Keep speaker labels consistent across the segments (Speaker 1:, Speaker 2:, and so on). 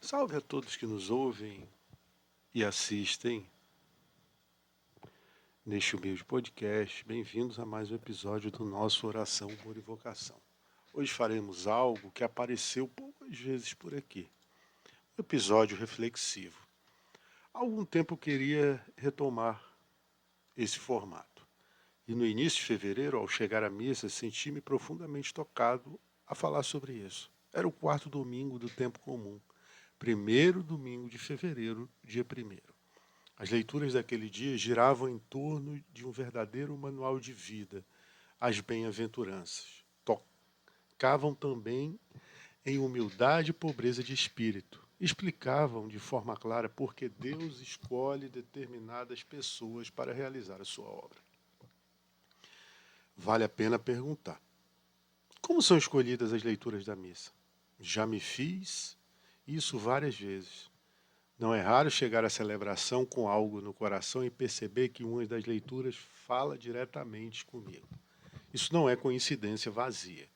Speaker 1: Salve a todos que nos ouvem e assistem neste humilde podcast. Bem-vindos a mais um episódio do nosso Oração por Invocação. Hoje faremos algo que apareceu poucas vezes por aqui. Um episódio reflexivo. Há algum tempo eu queria retomar esse formato. E no início de fevereiro, ao chegar à missa, senti-me profundamente tocado a falar sobre isso. Era o quarto domingo do tempo comum. Primeiro domingo de fevereiro, dia 1º. As leituras daquele dia giravam em torno de um verdadeiro manual de vida, as bem-aventuranças. Tocavam também em humildade e pobreza de espírito. Explicavam de forma clara por que Deus escolhe determinadas pessoas para realizar a sua obra. Vale a pena perguntar: como são escolhidas as leituras da missa? Já me fiz isso várias vezes. Não é raro chegar à celebração com algo no coração e perceber que uma das leituras fala diretamente comigo. Isso não é coincidência vazia.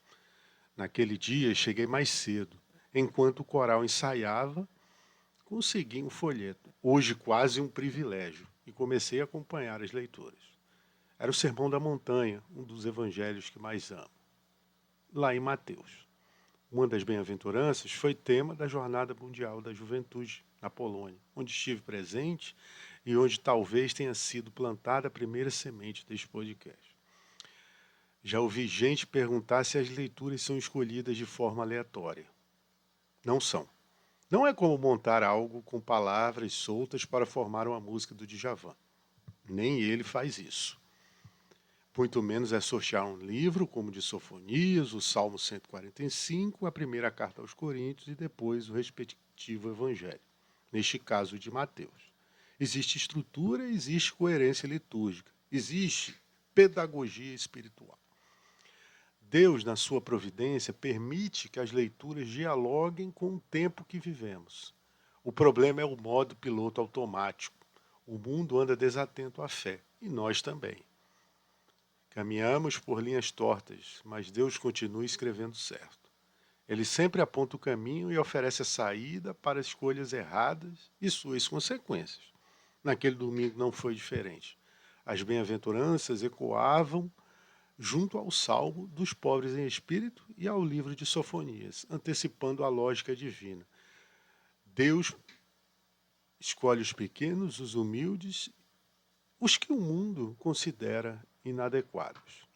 Speaker 1: Naquele dia cheguei mais cedo. Enquanto o coral ensaiava, consegui um folheto, hoje quase um privilégio, e comecei a acompanhar as leituras. Era o Sermão da Montanha, um dos evangelhos que mais amo, lá em Mateus. Uma das bem-aventuranças foi tema da Jornada Mundial da Juventude na Polônia, onde estive presente e onde talvez tenha sido plantada a primeira semente deste podcast. Já ouvi gente perguntar se as leituras são escolhidas de forma aleatória. Não são. Não é como montar algo com palavras soltas para formar uma música do Djavan. Nem ele faz isso. Muito menos é sortear um livro, como de Sofonias, o Salmo 145, a primeira carta aos Coríntios e depois o respectivo evangelho, neste caso de Mateus. Existe estrutura, existe coerência litúrgica, existe pedagogia espiritual. Deus, na sua providência, permite que as leituras dialoguem com o tempo que vivemos. O problema é o modo piloto automático. O mundo anda desatento à fé, e nós também. Caminhamos por linhas tortas, mas Deus continua escrevendo certo. Ele sempre aponta o caminho e oferece a saída para escolhas erradas e suas consequências. Naquele domingo não foi diferente. As bem-aventuranças ecoavam junto ao Salmo dos pobres em espírito e ao livro de Sofonias, antecipando a lógica divina. Deus escolhe os pequenos, os humildes, os que o mundo considera inadequados.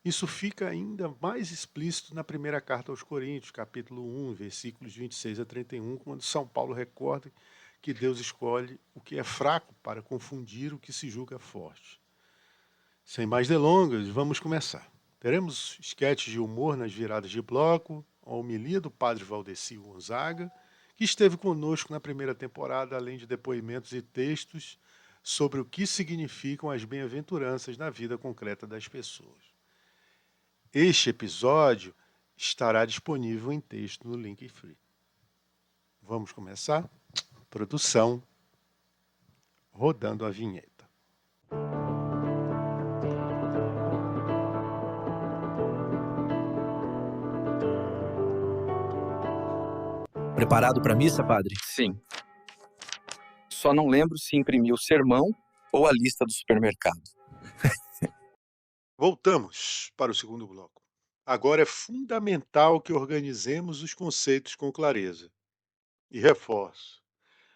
Speaker 1: Isso fica ainda mais explícito na primeira carta aos Coríntios, capítulo 1, versículos 26 a 31, quando São Paulo recorda que Deus escolhe o que é fraco para confundir o que se julga forte. Sem mais delongas, vamos começar. Teremos esquetes de humor nas viradas de bloco, a homilia do padre Valdeci Gonzaga, que esteve conosco na primeira temporada, além de depoimentos e textos sobre o que significam as bem-aventuranças na vida concreta das pessoas. Este episódio estará disponível em texto no Linktree. Vamos começar? Produção, rodando a vinheta.
Speaker 2: Preparado para a missa, padre?
Speaker 3: Sim. Só não lembro se imprimi o sermão ou a lista do supermercado.
Speaker 1: Voltamos para o segundo bloco. Agora é fundamental que organizemos os conceitos com clareza. E reforço: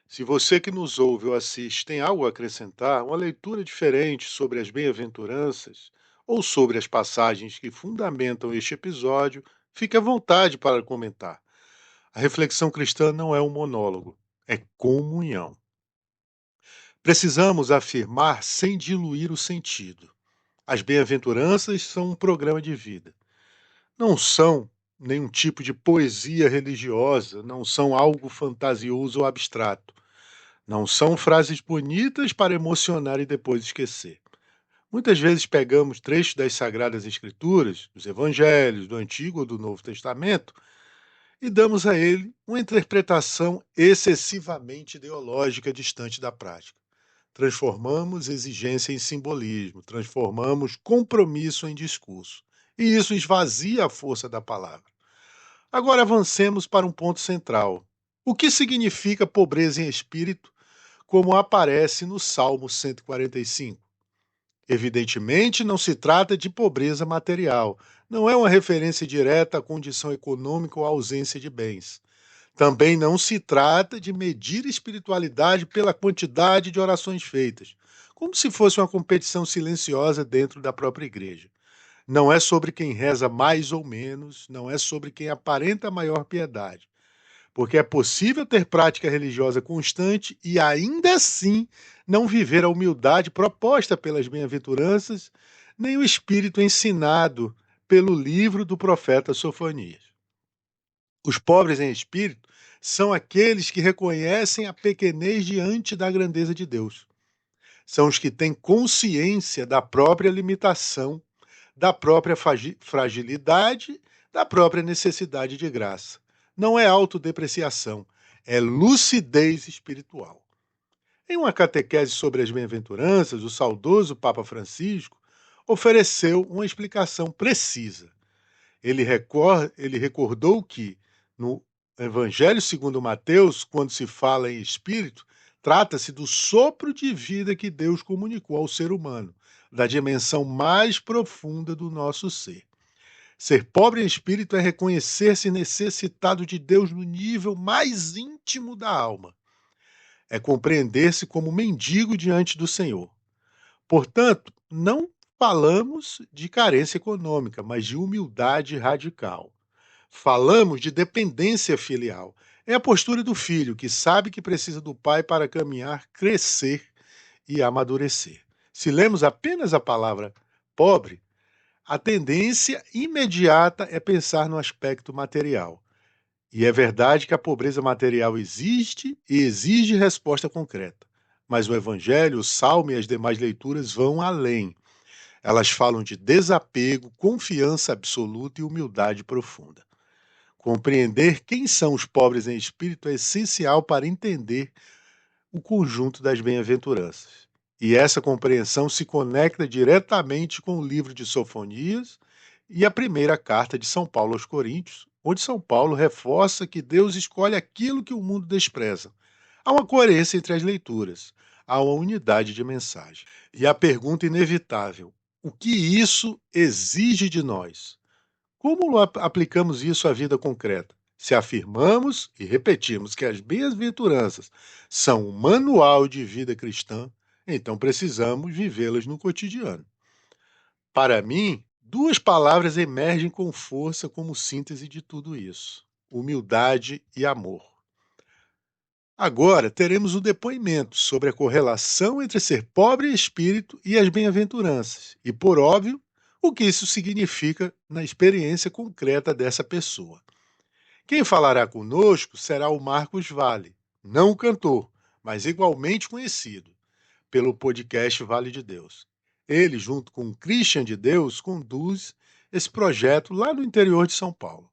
Speaker 1: se você que nos ouve ou assiste tem algo a acrescentar, uma leitura diferente sobre as bem-aventuranças ou sobre as passagens que fundamentam este episódio, fique à vontade para comentar. A reflexão cristã não é um monólogo, é comunhão. Precisamos afirmar sem diluir o sentido. As bem-aventuranças são um programa de vida. Não são nenhum tipo de poesia religiosa, não são algo fantasioso ou abstrato. Não são frases bonitas para emocionar e depois esquecer. Muitas vezes pegamos trechos das Sagradas Escrituras, dos Evangelhos, do Antigo ou do Novo Testamento, e damos a ele uma interpretação excessivamente ideológica distante da prática. Transformamos exigência em simbolismo, transformamos compromisso em discurso. E isso esvazia a força da palavra. Agora avancemos para um ponto central. O que significa pobreza em espírito, como aparece no Salmo 145? Evidentemente, não se trata de pobreza material. Não é uma referência direta à condição econômica ou à ausência de bens. Também não se trata de medir espiritualidade pela quantidade de orações feitas, como se fosse uma competição silenciosa dentro da própria igreja. Não é sobre quem reza mais ou menos, não é sobre quem aparenta maior piedade, porque é possível ter prática religiosa constante e ainda assim não viver a humildade proposta pelas bem-aventuranças, nem o espírito ensinado pelo livro do profeta Sofonias. Os pobres em espírito são aqueles que reconhecem a pequenez diante da grandeza de Deus. São os que têm consciência da própria limitação, da própria fragilidade, da própria necessidade de graça. Não é autodepreciação, é lucidez espiritual. Em uma catequese sobre as bem-aventuranças, o saudoso Papa Francisco ofereceu uma explicação precisa. Ele recordou que, no Evangelho segundo Mateus, quando se fala em espírito, trata-se do sopro de vida que Deus comunicou ao ser humano, da dimensão mais profunda do nosso ser. Ser pobre em espírito é reconhecer-se necessitado de Deus no nível mais íntimo da alma. É compreender-se como mendigo diante do Senhor. Portanto, não falamos de carência econômica, mas de humildade radical. Falamos de dependência filial. É a postura do filho que sabe que precisa do pai para caminhar, crescer e amadurecer. Se lemos apenas a palavra pobre, a tendência imediata é pensar no aspecto material. E é verdade que a pobreza material existe e exige resposta concreta. Mas o Evangelho, o Salmo e as demais leituras vão além. Elas falam de desapego, confiança absoluta e humildade profunda. Compreender quem são os pobres em espírito é essencial para entender o conjunto das bem-aventuranças. E essa compreensão se conecta diretamente com o livro de Sofonias e a primeira carta de São Paulo aos Coríntios, onde São Paulo reforça que Deus escolhe aquilo que o mundo despreza. Há uma coerência entre as leituras, há uma unidade de mensagem. E a pergunta inevitável: o que isso exige de nós? Como aplicamos isso à vida concreta? Se afirmamos e repetimos que as bem-aventuranças são um manual de vida cristã, então precisamos vivê-las no cotidiano. Para mim, duas palavras emergem com força como síntese de tudo isso: humildade e amor. Agora teremos um depoimento sobre a correlação entre ser pobre em espírito e as bem-aventuranças, e, por óbvio, o que isso significa na experiência concreta dessa pessoa. Quem falará conosco será o Marcos Vale, não o cantor, mas igualmente conhecido pelo podcast Vale de Deus. Ele, junto com o Christian de Deus, conduz esse projeto lá no interior de São Paulo.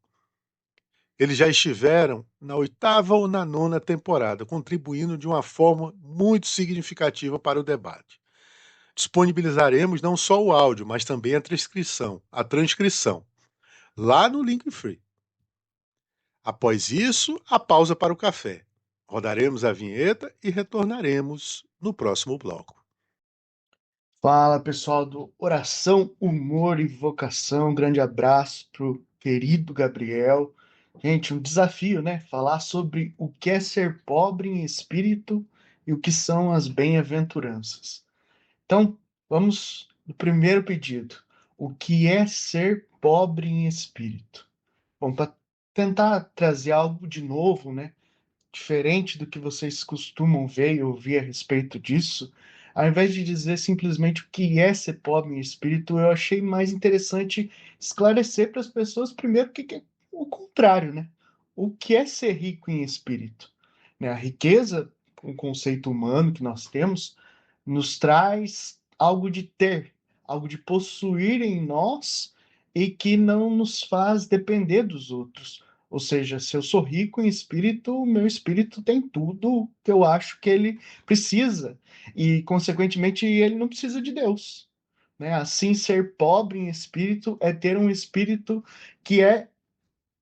Speaker 1: Eles já estiveram na oitava ou na nona temporada, contribuindo de uma forma muito significativa para o debate. Disponibilizaremos não só o áudio, mas também a transcrição, lá no Linktree. Após isso, a pausa para o café. Rodaremos a vinheta e retornaremos no próximo bloco.
Speaker 2: Fala pessoal do Oração, Humor e Vocação. Um grande abraço pro querido Gabriel. Gente, um desafio, né? Falar sobre o que é ser pobre em espírito e o que são as bem-aventuranças. Então, vamos no primeiro pedido. O que é ser pobre em espírito? Bom, para tentar trazer algo de novo, né? Diferente do que vocês costumam ver e ouvir a respeito disso, ao invés de dizer simplesmente o que é ser pobre em espírito, eu achei mais interessante esclarecer para as pessoas primeiro que é o contrário, né? O que é ser rico em espírito? Né? A riqueza, um conceito humano que nós temos, nos traz algo de ter, algo de possuir em nós e que não nos faz depender dos outros. Ou seja, se eu sou rico em espírito, o meu espírito tem tudo que eu acho que ele precisa. E, consequentemente, ele não precisa de Deus. Né? Assim, ser pobre em espírito é ter um espírito que é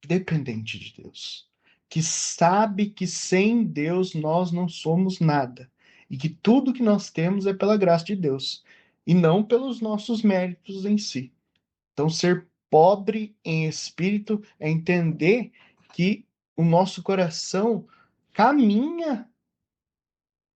Speaker 2: dependente de Deus, que sabe que sem Deus nós não somos nada, e que tudo que nós temos é pela graça de Deus, e não pelos nossos méritos em si. Então, ser pobre em espírito é entender que o nosso coração caminha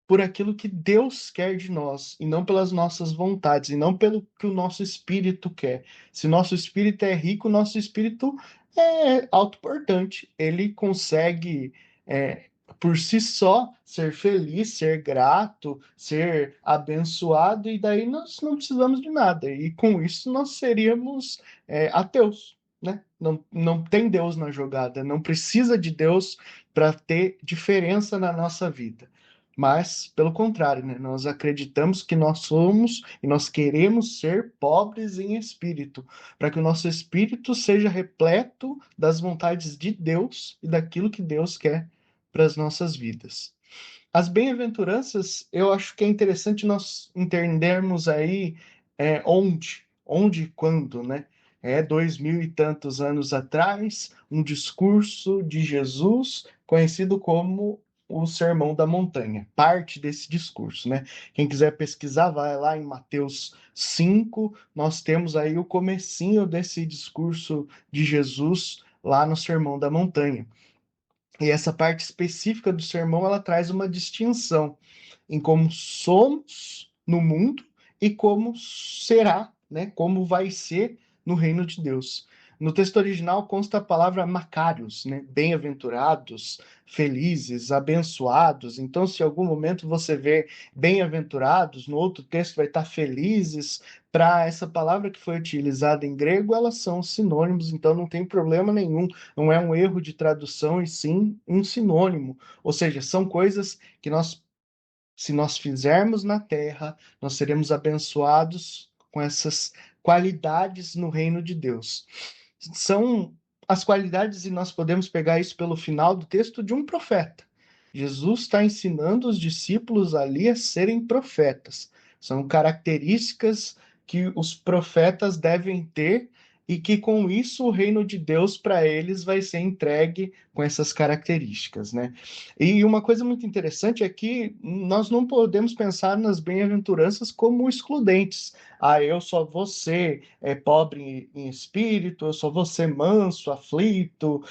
Speaker 2: por aquilo que Deus quer de nós, e não pelas nossas vontades, e não pelo que o nosso espírito quer. Se nosso espírito é rico, nosso espírito é autoportante. Ele consegue, é, por si só, ser feliz, ser grato, ser abençoado, e daí nós não precisamos de nada. E com isso nós seríamos, ateus. Né? Não, não tem Deus na jogada, não precisa de Deus para ter diferença na nossa vida. Mas, pelo contrário, né? Nós acreditamos que nós somos e nós queremos ser pobres em espírito, para que o nosso espírito seja repleto das vontades de Deus e daquilo que Deus quer para as nossas vidas. As bem-aventuranças, eu acho que é interessante nós entendermos aí onde e quando, né? 2000 e tantos anos atrás, um discurso de Jesus conhecido como o Sermão da Montanha, parte desse discurso, né? Quem quiser pesquisar, vai lá em Mateus 5, nós temos aí o comecinho desse discurso de Jesus lá no Sermão da Montanha. E essa parte específica do sermão, ela traz uma distinção em como somos no mundo e como será, né? Como vai ser no reino de Deus. No texto original consta a palavra Macários, né? Bem-aventurados, felizes, abençoados. Então, se em algum momento você vê bem-aventurados, no outro texto vai estar felizes. Para essa palavra que foi utilizada em grego, elas são sinônimos, então não tem problema nenhum. Não é um erro de tradução, e sim um sinônimo. Ou seja, são coisas que se nós fizermos na terra, nós seremos abençoados com essas qualidades no reino de Deus. São as qualidades, e nós podemos pegar isso pelo final do texto, de um profeta. Jesus está ensinando os discípulos ali a serem profetas. São características que os profetas devem ter, e que com isso o reino de Deus para eles vai ser entregue com essas características, né? E uma coisa muito interessante é que nós não podemos pensar nas bem-aventuranças como excludentes. Ah, eu só vou ser pobre em espírito, eu só vou ser manso, aflito,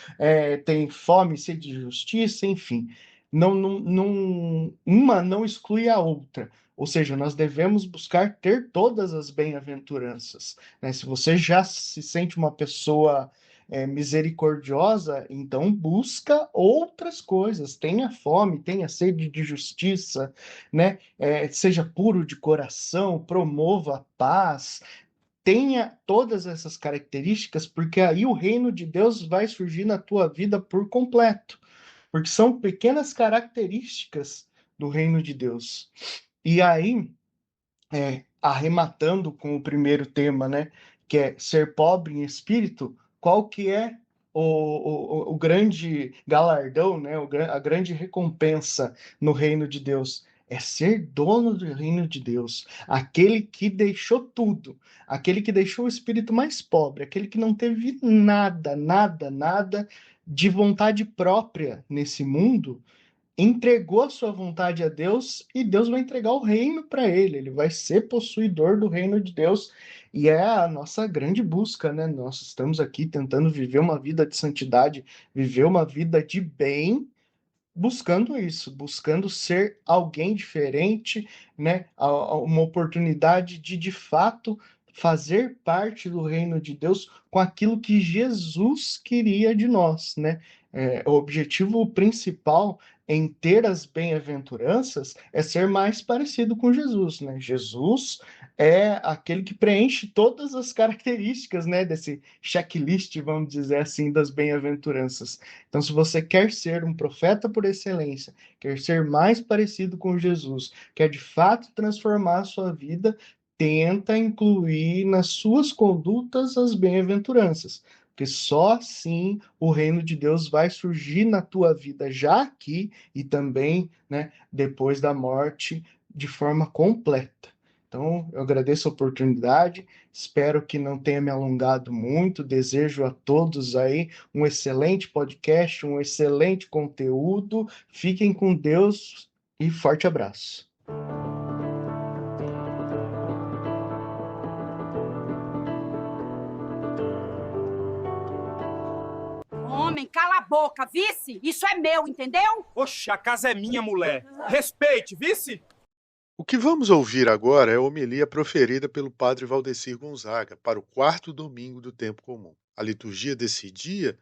Speaker 2: tem fome, sede de justiça, enfim. Uma não exclui a outra. Ou seja, nós devemos buscar ter todas as bem-aventuranças, né? Se você já se sente uma pessoa misericordiosa, então busca outras coisas. Tenha fome, tenha sede de justiça, né? Seja puro de coração, promova a paz. Tenha todas essas características, porque aí o reino de Deus vai surgir na tua vida por completo, porque são pequenas características do reino de Deus. E aí, arrematando com o primeiro tema, né, que é ser pobre em espírito, qual que é o grande galardão, né, a grande recompensa no reino de Deus? É ser dono do reino de Deus, aquele que deixou tudo, aquele que deixou o espírito mais pobre, aquele que não teve nada, nada, nada de vontade própria nesse mundo, entregou a sua vontade a Deus, e Deus vai entregar o reino para ele. Ele vai ser possuidor do reino de Deus, e é a nossa grande busca, né? Nós estamos aqui tentando viver uma vida de santidade, viver uma vida de bem, buscando isso, buscando ser alguém diferente, né? Uma oportunidade de fato fazer parte do reino de Deus com aquilo que Jesus queria de nós, né? O objetivo principal em ter as bem-aventuranças é ser mais parecido com Jesus, né? Jesus é aquele que preenche todas as características, né, desse checklist, vamos dizer assim, das bem-aventuranças. Então, se você quer ser um profeta por excelência, quer ser mais parecido com Jesus, quer de fato transformar a sua vida, tenta incluir nas suas condutas as bem-aventuranças, porque só assim o reino de Deus vai surgir na tua vida já aqui, e também, né, depois da morte, de forma completa. Então, eu agradeço a oportunidade, espero que não tenha me alongado muito, desejo a todos aí um excelente podcast, um excelente conteúdo, fiquem com Deus e forte abraço.
Speaker 4: Homem, cala a boca, vice! Isso é meu, entendeu?
Speaker 5: Oxe, a casa é minha, mulher. Respeite, vice?
Speaker 1: O que vamos ouvir agora é a homilia proferida pelo padre Valdecir Gonzaga para o quarto domingo do tempo comum. A liturgia desse dia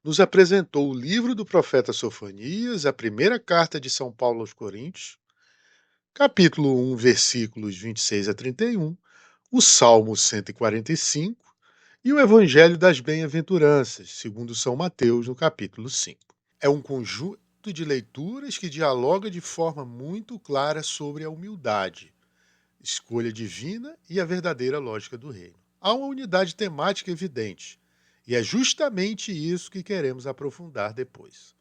Speaker 1: nos apresentou o livro do profeta Sofonias, a primeira carta de São Paulo aos Coríntios, capítulo 1, versículos 26 a 31, o Salmo 145 e o Evangelho das Bem-aventuranças, segundo São Mateus, no capítulo 5. É um conjunto de leituras que dialoga de forma muito clara sobre a humildade, escolha divina e a verdadeira lógica do reino. Há uma unidade temática evidente, e é justamente isso que queremos aprofundar depois.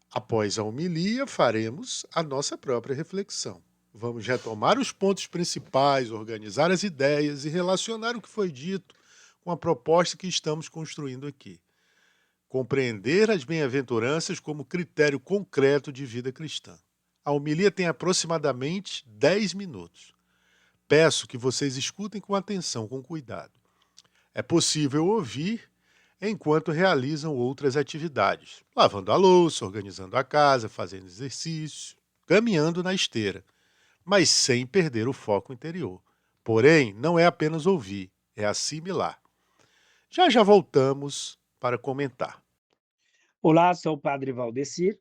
Speaker 1: Após a homilia, faremos a nossa própria reflexão. Vamos retomar os pontos principais, organizar as ideias e relacionar o que foi dito com a proposta que estamos construindo aqui. Compreender as bem-aventuranças como critério concreto de vida cristã. A homilia tem aproximadamente 10 minutos. Peço que vocês escutem com atenção, com cuidado. É possível ouvir enquanto realizam outras atividades, lavando a louça, organizando a casa, fazendo exercício, caminhando na esteira, mas sem perder o foco interior. Porém, não é apenas ouvir, é assimilar. Já voltamos para comentar.
Speaker 6: Olá, sou o Padre Valdecir.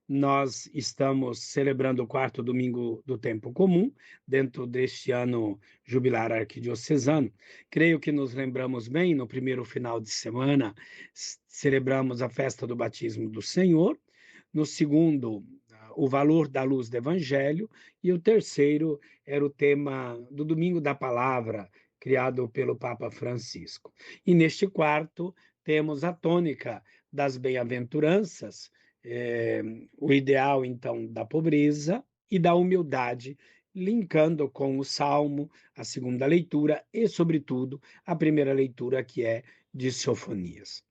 Speaker 6: Nós estamos celebrando o quarto domingo do tempo comum, dentro deste ano jubilar arquidiocesano. Creio que nos lembramos bem, no primeiro final de semana, celebramos a festa do batismo do Senhor. No segundo, o valor da luz do Evangelho. E o terceiro era o tema do Domingo da Palavra, criado pelo Papa Francisco. E neste quarto, temos a tônica das bem-aventuranças, o ideal, então, da pobreza e da humildade, linkando com o Salmo, a segunda leitura e, sobretudo, a primeira leitura, que é de Sofonias.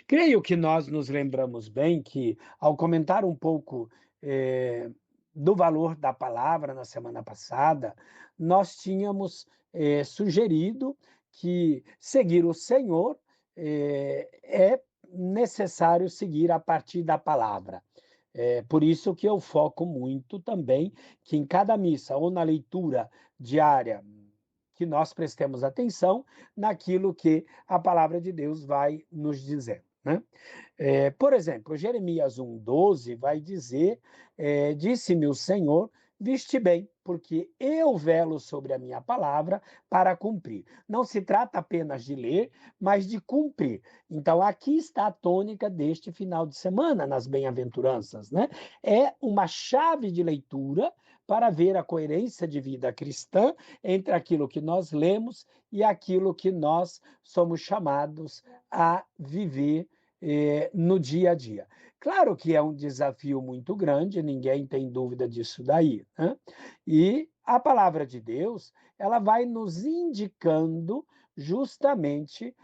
Speaker 6: Creio que nós nos lembramos bem que, ao comentar um pouco do valor da palavra na semana passada, nós tínhamos sugerido que seguir o Senhor é necessário seguir a partir da palavra. Por isso que eu foco muito também que em cada missa ou na leitura diária que nós prestemos atenção naquilo que a palavra de Deus vai nos dizer, né? Por exemplo, Jeremias 1,12 vai dizer, disse-me o Senhor, viste bem, porque eu velo sobre a minha palavra para cumprir. Não se trata apenas de ler, mas de cumprir. Então, aqui está a tônica deste final de semana, nas bem-aventuranças, né? É uma chave de leitura para ver a coerência de vida cristã entre aquilo que nós lemos e aquilo que nós somos chamados a viver no dia a dia. Claro que é um desafio muito grande, ninguém tem dúvida disso daí, né? E a palavra de Deus, ela vai nos indicando justamente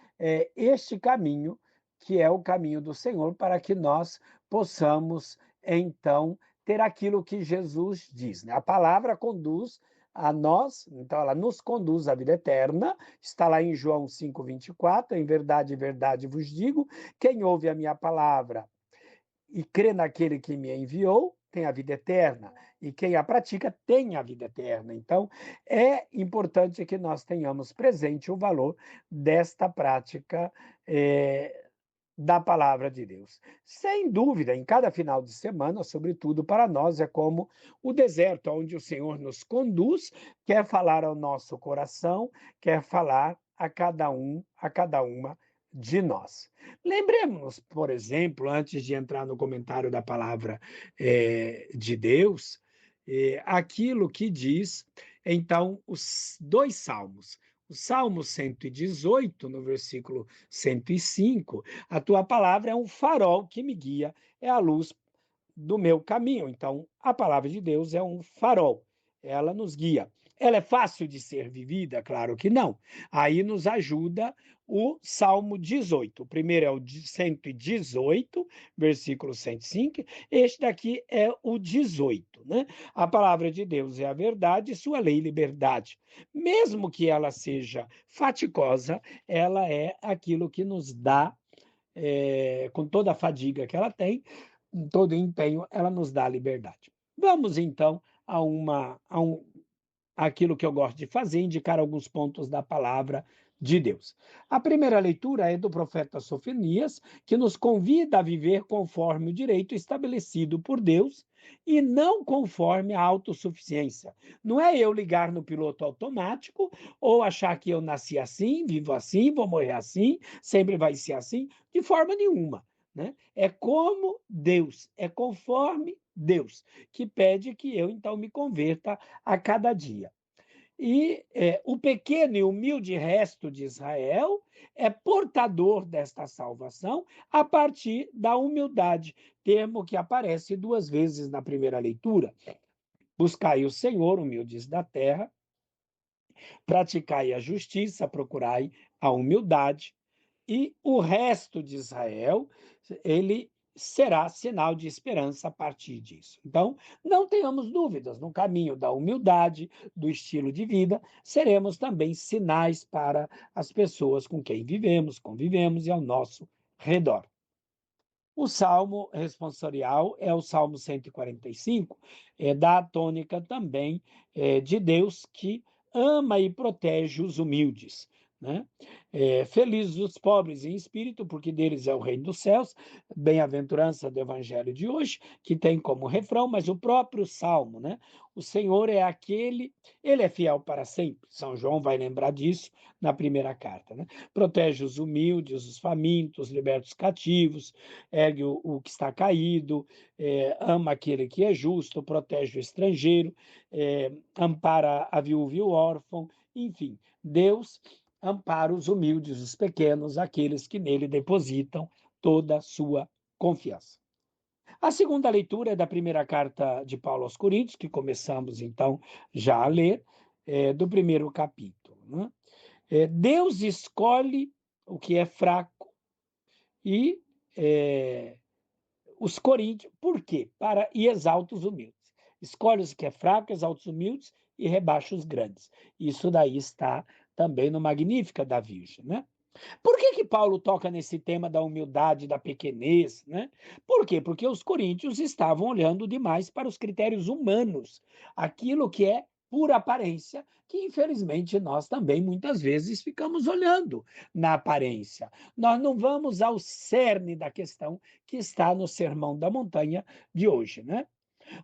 Speaker 6: este caminho, que é o caminho do Senhor, para que nós possamos, então, ter aquilo que Jesus diz, né? A palavra conduz a nós, então ela nos conduz à vida eterna, está lá em João 5,24, em verdade vos digo, quem ouve a minha palavra e crê naquele que me enviou, tem a vida eterna, e quem a pratica tem a vida eterna. Então, é importante que nós tenhamos presente o valor desta prática da palavra de Deus. Sem dúvida, em cada final de semana, sobretudo para nós, é como o deserto, onde o Senhor nos conduz, quer falar ao nosso coração, quer falar a cada uma de nós. Lembremos-nos, por exemplo, antes de entrar no comentário da palavra de Deus, aquilo que diz, então, os dois salmos. O Salmo 118, no versículo 105, a tua palavra é um farol que me guia, é a luz do meu caminho. Então, a palavra de Deus é um farol, ela nos guia. Ela é fácil de ser vivida? Claro que não. Aí nos ajuda o Salmo 18. O primeiro é o 118, versículo 105. Este daqui é o 18, né? A palavra de Deus é a verdade, sua lei liberdade. Mesmo que ela seja faticosa, ela é aquilo que nos dá, com toda a fadiga que ela tem, com todo o empenho, ela nos dá liberdade. Vamos então aquilo que eu gosto de fazer, indicar alguns pontos da palavra de Deus. A primeira leitura é do profeta Sofonias, que nos convida a viver conforme o direito estabelecido por Deus e não conforme a autossuficiência. Não é eu ligar no piloto automático ou achar que eu nasci assim, vivo assim, vou morrer assim, sempre vai ser assim, de forma nenhuma. Né? É como Deus, é conforme Deus, que pede que eu, então, me converta a cada dia. E o pequeno e humilde resto de Israel é portador desta salvação a partir da humildade, termo que aparece 2 vezes na primeira leitura. Buscai o Senhor, humildes da terra, praticai a justiça, procurai a humildade, e o resto de Israel, ele será sinal de esperança a partir disso. Então, não tenhamos dúvidas, no caminho da humildade, do estilo de vida, seremos também sinais para as pessoas com quem vivemos, convivemos e ao nosso redor. O salmo responsorial é o Salmo 145, dá a tônica também de Deus que ama e protege os humildes. Né? Felizes os pobres em espírito, porque deles é o reino dos céus, bem-aventurança do evangelho de hoje, que tem como refrão, mas o próprio salmo, né? O Senhor é aquele, ele é fiel para sempre. São João vai lembrar disso na primeira carta. Né? Protege os humildes, os famintos, liberta os cativos, ergue o que está caído, ama aquele que é justo, protege o estrangeiro, ampara a viúva e o órfão, enfim, Deus ampara os humildes, os pequenos, aqueles que nele depositam toda a sua confiança. A segunda leitura é da primeira carta de Paulo aos Coríntios, que começamos então já a ler, do primeiro capítulo. Né? Deus escolhe o que é fraco e os coríntios, por quê? E exalta os humildes. Escolhe os que é fraco, exalta os humildes e rebaixa os grandes. Isso daí está também no Magnífica da Virgem, né? Por que Paulo toca nesse tema da humildade, da pequenez, né? Por quê? Porque os coríntios estavam olhando demais para os critérios humanos, aquilo que é pura aparência, que infelizmente nós também muitas vezes ficamos olhando na aparência. Nós não vamos ao cerne da questão que está no Sermão da Montanha de hoje, né?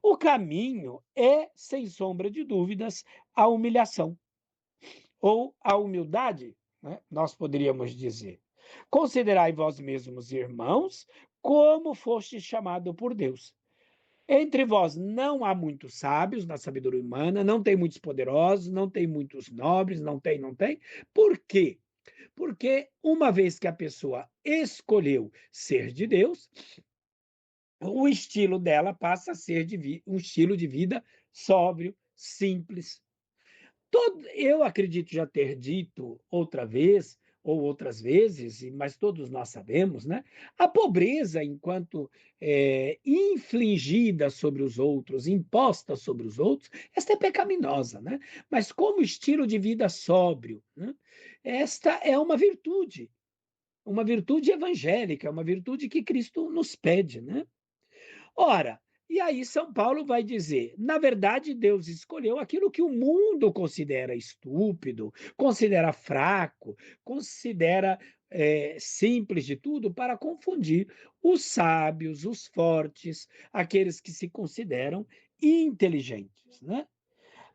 Speaker 6: O caminho é, sem sombra de dúvidas, a humilhação ou a humildade, né? Nós poderíamos dizer. Considerai vós mesmos irmãos, como foste chamado por Deus. Entre vós não há muitos sábios na sabedoria humana, não tem muitos poderosos, não tem muitos nobres, não tem. Por quê? Porque uma vez que a pessoa escolheu ser de Deus, o estilo dela passa a ser um estilo de vida sóbrio, simples. Eu acredito já ter dito outra vez, ou outras vezes, mas todos nós sabemos, né? A pobreza, enquanto infligida sobre os outros, imposta sobre os outros, esta é pecaminosa, né? Mas como estilo de vida sóbrio, né? Esta é uma virtude evangélica, uma virtude que Cristo nos pede, né? Ora, e aí São Paulo vai dizer, na verdade, Deus escolheu aquilo que o mundo considera estúpido, considera fraco, considera simples de tudo, para confundir os sábios, os fortes, aqueles que se consideram inteligentes, né?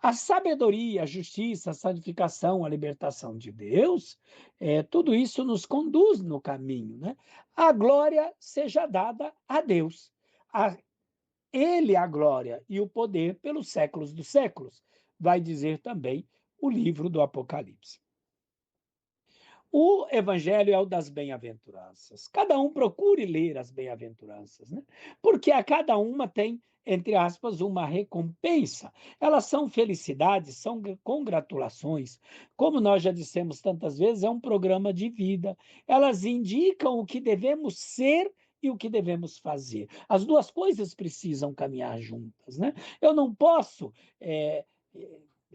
Speaker 6: A sabedoria, a justiça, a santificação, a libertação de Deus, tudo isso nos conduz no caminho, né? A glória seja dada a Deus. Ele a glória e o poder pelos séculos dos séculos, vai dizer também o livro do Apocalipse. O evangelho é o das bem-aventuranças. Cada um procure ler as bem-aventuranças, né? Porque a cada uma tem, entre aspas, uma recompensa. Elas são felicidades, são congratulações. Como nós já dissemos tantas vezes, é um programa de vida. Elas indicam o que devemos ser e o que devemos fazer. As duas coisas precisam caminhar juntas, né? Eu não posso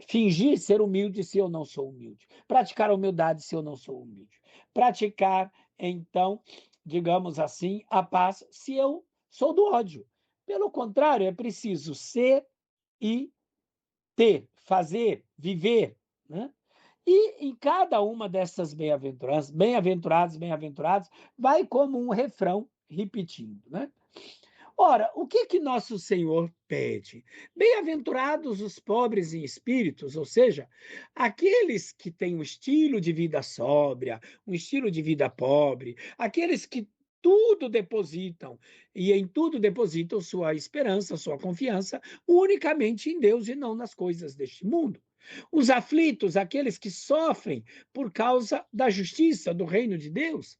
Speaker 6: fingir ser humilde se eu não sou humilde. Praticar a humildade se eu não sou humilde. Praticar, então, digamos assim, a paz se eu sou do ódio. Pelo contrário, é preciso ser e ter, fazer, viver, né? E em cada uma dessas bem-aventuranças, bem-aventurados, bem-aventurados, vai como um refrão repetindo, né? Ora, o que nosso Senhor pede? Bem-aventurados os pobres em espíritos, ou seja, aqueles que têm um estilo de vida sóbria, um estilo de vida pobre, aqueles que tudo depositam e em tudo depositam sua esperança, sua confiança unicamente em Deus e não nas coisas deste mundo. Os aflitos, aqueles que sofrem por causa da justiça do reino de Deus.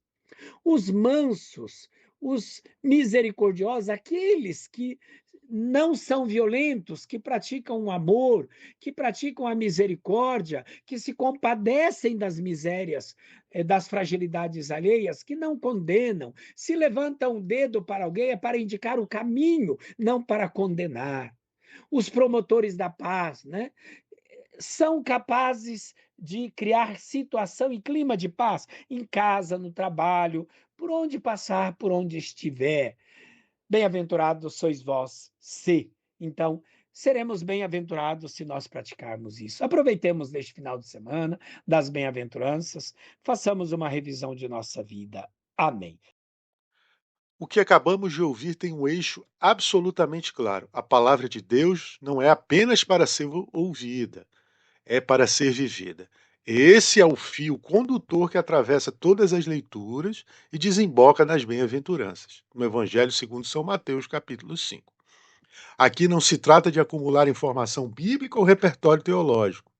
Speaker 6: Os mansos, os misericordiosos, aqueles que não são violentos, que praticam o amor, que praticam a misericórdia, que se compadecem das misérias, das fragilidades alheias, que não condenam, se levantam o dedo para alguém é para indicar o caminho, não para condenar. Os promotores da paz, né? São capazes de criar situação e clima de paz em casa, no trabalho, por onde passar, por onde estiver. Bem-aventurados sois vós, se. Então, seremos bem-aventurados se nós praticarmos isso. Aproveitemos neste final de semana das bem-aventuranças, façamos uma revisão de nossa vida. Amém.
Speaker 1: O que acabamos de ouvir tem um eixo absolutamente claro. A palavra de Deus não é apenas para ser ouvida, é para ser vivida. Esse é o fio condutor que atravessa todas as leituras e desemboca nas bem-aventuranças, no Evangelho segundo São Mateus, capítulo 5. Aqui não se trata de acumular informação bíblica ou repertório teológico,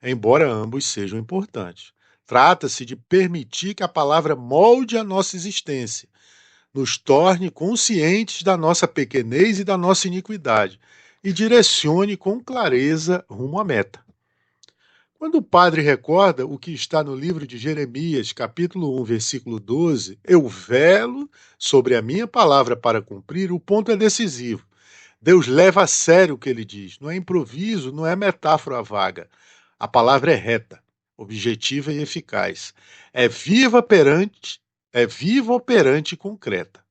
Speaker 1: embora ambos sejam importantes. Trata-se de permitir que a palavra molde a nossa existência, nos torne conscientes da nossa pequenez e da nossa iniquidade e direcione com clareza rumo à meta. Quando o padre recorda o que está no livro de Jeremias, capítulo 1, versículo 12, eu velo sobre a minha palavra para cumprir, o ponto é decisivo. Deus leva a sério o que ele diz, não é improviso, não é metáfora vaga. A palavra é reta, objetiva e eficaz. É viva, operante e concreta.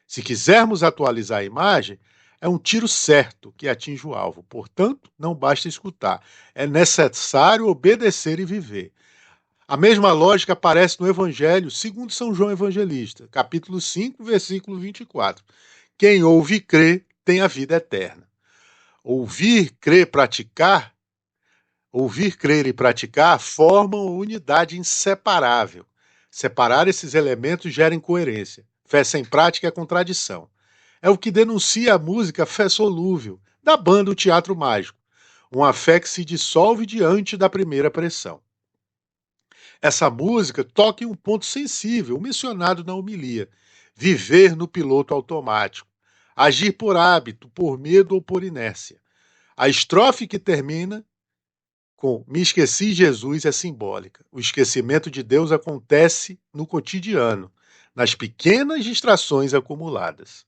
Speaker 1: Se quisermos atualizar a imagem, é um tiro certo que atinge o alvo. Portanto, não basta escutar. É necessário obedecer e viver. A mesma lógica aparece no Evangelho segundo São João Evangelista, capítulo 5, versículo 24. Quem ouve e crê tem a vida eterna. Ouvir, crer e praticar formam uma unidade inseparável. Separar esses elementos gera incoerência. Fé sem prática é contradição. É o que denuncia a música Fé Solúvel, da banda O Teatro Mágico, uma fé que se dissolve diante da primeira pressão. Essa música toca em um ponto sensível, mencionado na homilia: viver no piloto automático, agir por hábito, por medo ou por inércia. A estrofe que termina com Me esqueci Jesus é simbólica. O esquecimento de Deus acontece no cotidiano, nas pequenas distrações acumuladas.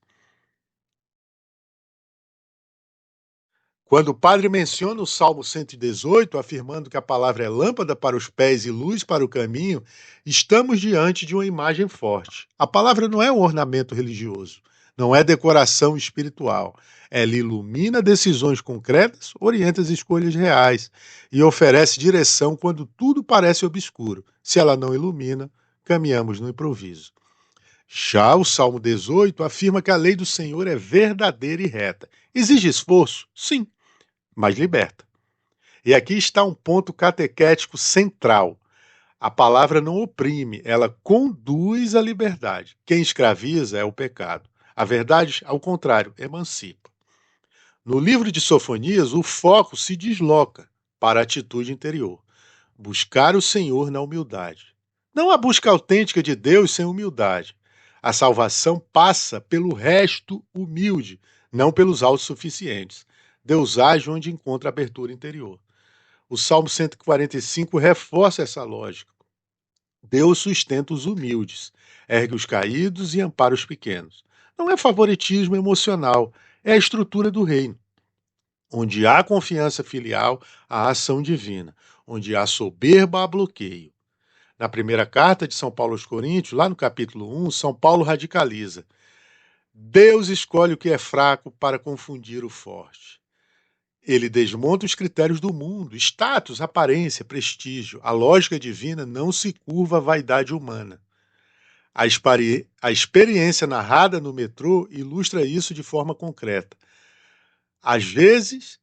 Speaker 1: Quando o padre menciona o Salmo 118, afirmando que a palavra é lâmpada para os pés e luz para o caminho, estamos diante de uma imagem forte. A palavra não é um ornamento religioso, não é decoração espiritual. Ela ilumina decisões concretas, orienta as escolhas reais e oferece direção quando tudo parece obscuro. Se ela não ilumina, caminhamos no improviso. Já o Salmo 18 afirma que a lei do Senhor é verdadeira e reta. Exige esforço? Sim, mas liberta. E aqui está um ponto catequético central. A palavra não oprime, ela conduz à liberdade. Quem escraviza é o pecado. A verdade, ao contrário, emancipa. No livro de Sofonias, o foco se desloca para a atitude interior. Buscar o Senhor na humildade. Não há busca autêntica de Deus sem humildade. A salvação passa pelo resto humilde, não pelos autossuficientes. Deus age onde encontra abertura interior. O Salmo 145 reforça essa lógica. Deus sustenta os humildes, ergue os caídos e ampara os pequenos. Não é favoritismo emocional, é a estrutura do reino. Onde há confiança filial, há ação divina. Onde há soberba, há bloqueio. Na primeira carta de São Paulo aos Coríntios, lá no capítulo 1, São Paulo radicaliza. Deus escolhe o que é fraco para confundir o forte. Ele desmonta os critérios do mundo, status, aparência, prestígio. A lógica divina não se curva à vaidade humana. A experiência narrada no metrô ilustra isso de forma concreta. Às vezes,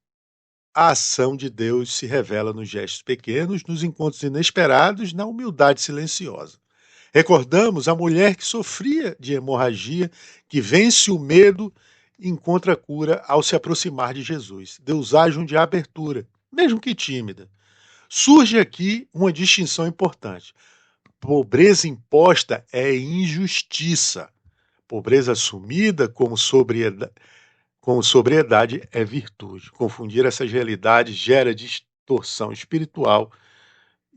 Speaker 1: a ação de Deus se revela nos gestos pequenos, nos encontros inesperados, na humildade silenciosa. Recordamos a mulher que sofria de hemorragia, que vence o medo e encontra cura ao se aproximar de Jesus. Deus age onde há abertura, mesmo que tímida. Surge aqui uma distinção importante. Pobreza imposta é injustiça. Pobreza assumida como sobriedade é virtude. Confundir essas realidades gera distorção espiritual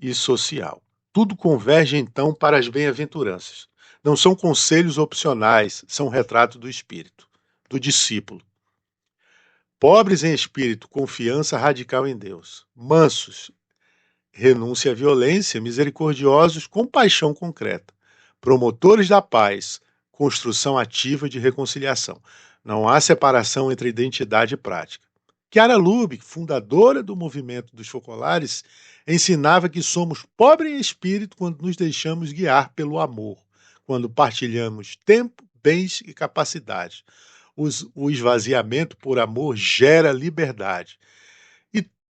Speaker 1: e social. Tudo converge então para as bem-aventuranças. Não são conselhos opcionais, são retrato do espírito, do discípulo. Pobres em espírito, confiança radical em Deus. Mansos, renúncia à violência, misericordiosos, compaixão concreta. Promotores da paz, construção ativa de reconciliação. Não há separação entre identidade e prática. Chiara Lubich, fundadora do movimento dos focolares, ensinava que somos pobres em espírito quando nos deixamos guiar pelo amor, quando partilhamos tempo, bens e capacidades. O esvaziamento por amor gera liberdade.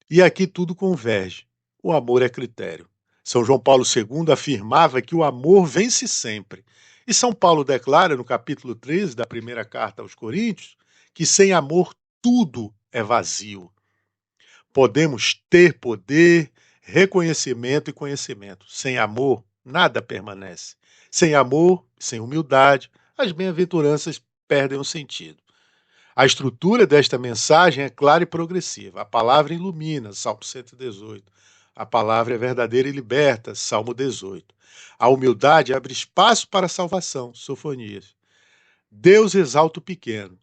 Speaker 1: E aqui tudo converge. O amor é critério. São João Paulo II afirmava que o amor vence sempre. E São Paulo declara, no capítulo 13 da primeira carta aos Coríntios, que sem amor tudo é vazio. Podemos ter poder, reconhecimento e conhecimento. Sem amor, nada permanece. Sem amor, sem humildade, as bem-aventuranças perdem o sentido. A estrutura desta mensagem é clara e progressiva. A palavra ilumina, Salmo 118. A palavra é verdadeira e liberta, Salmo 18. A humildade abre espaço para a salvação, Sofonias. Deus exalta o pequeno.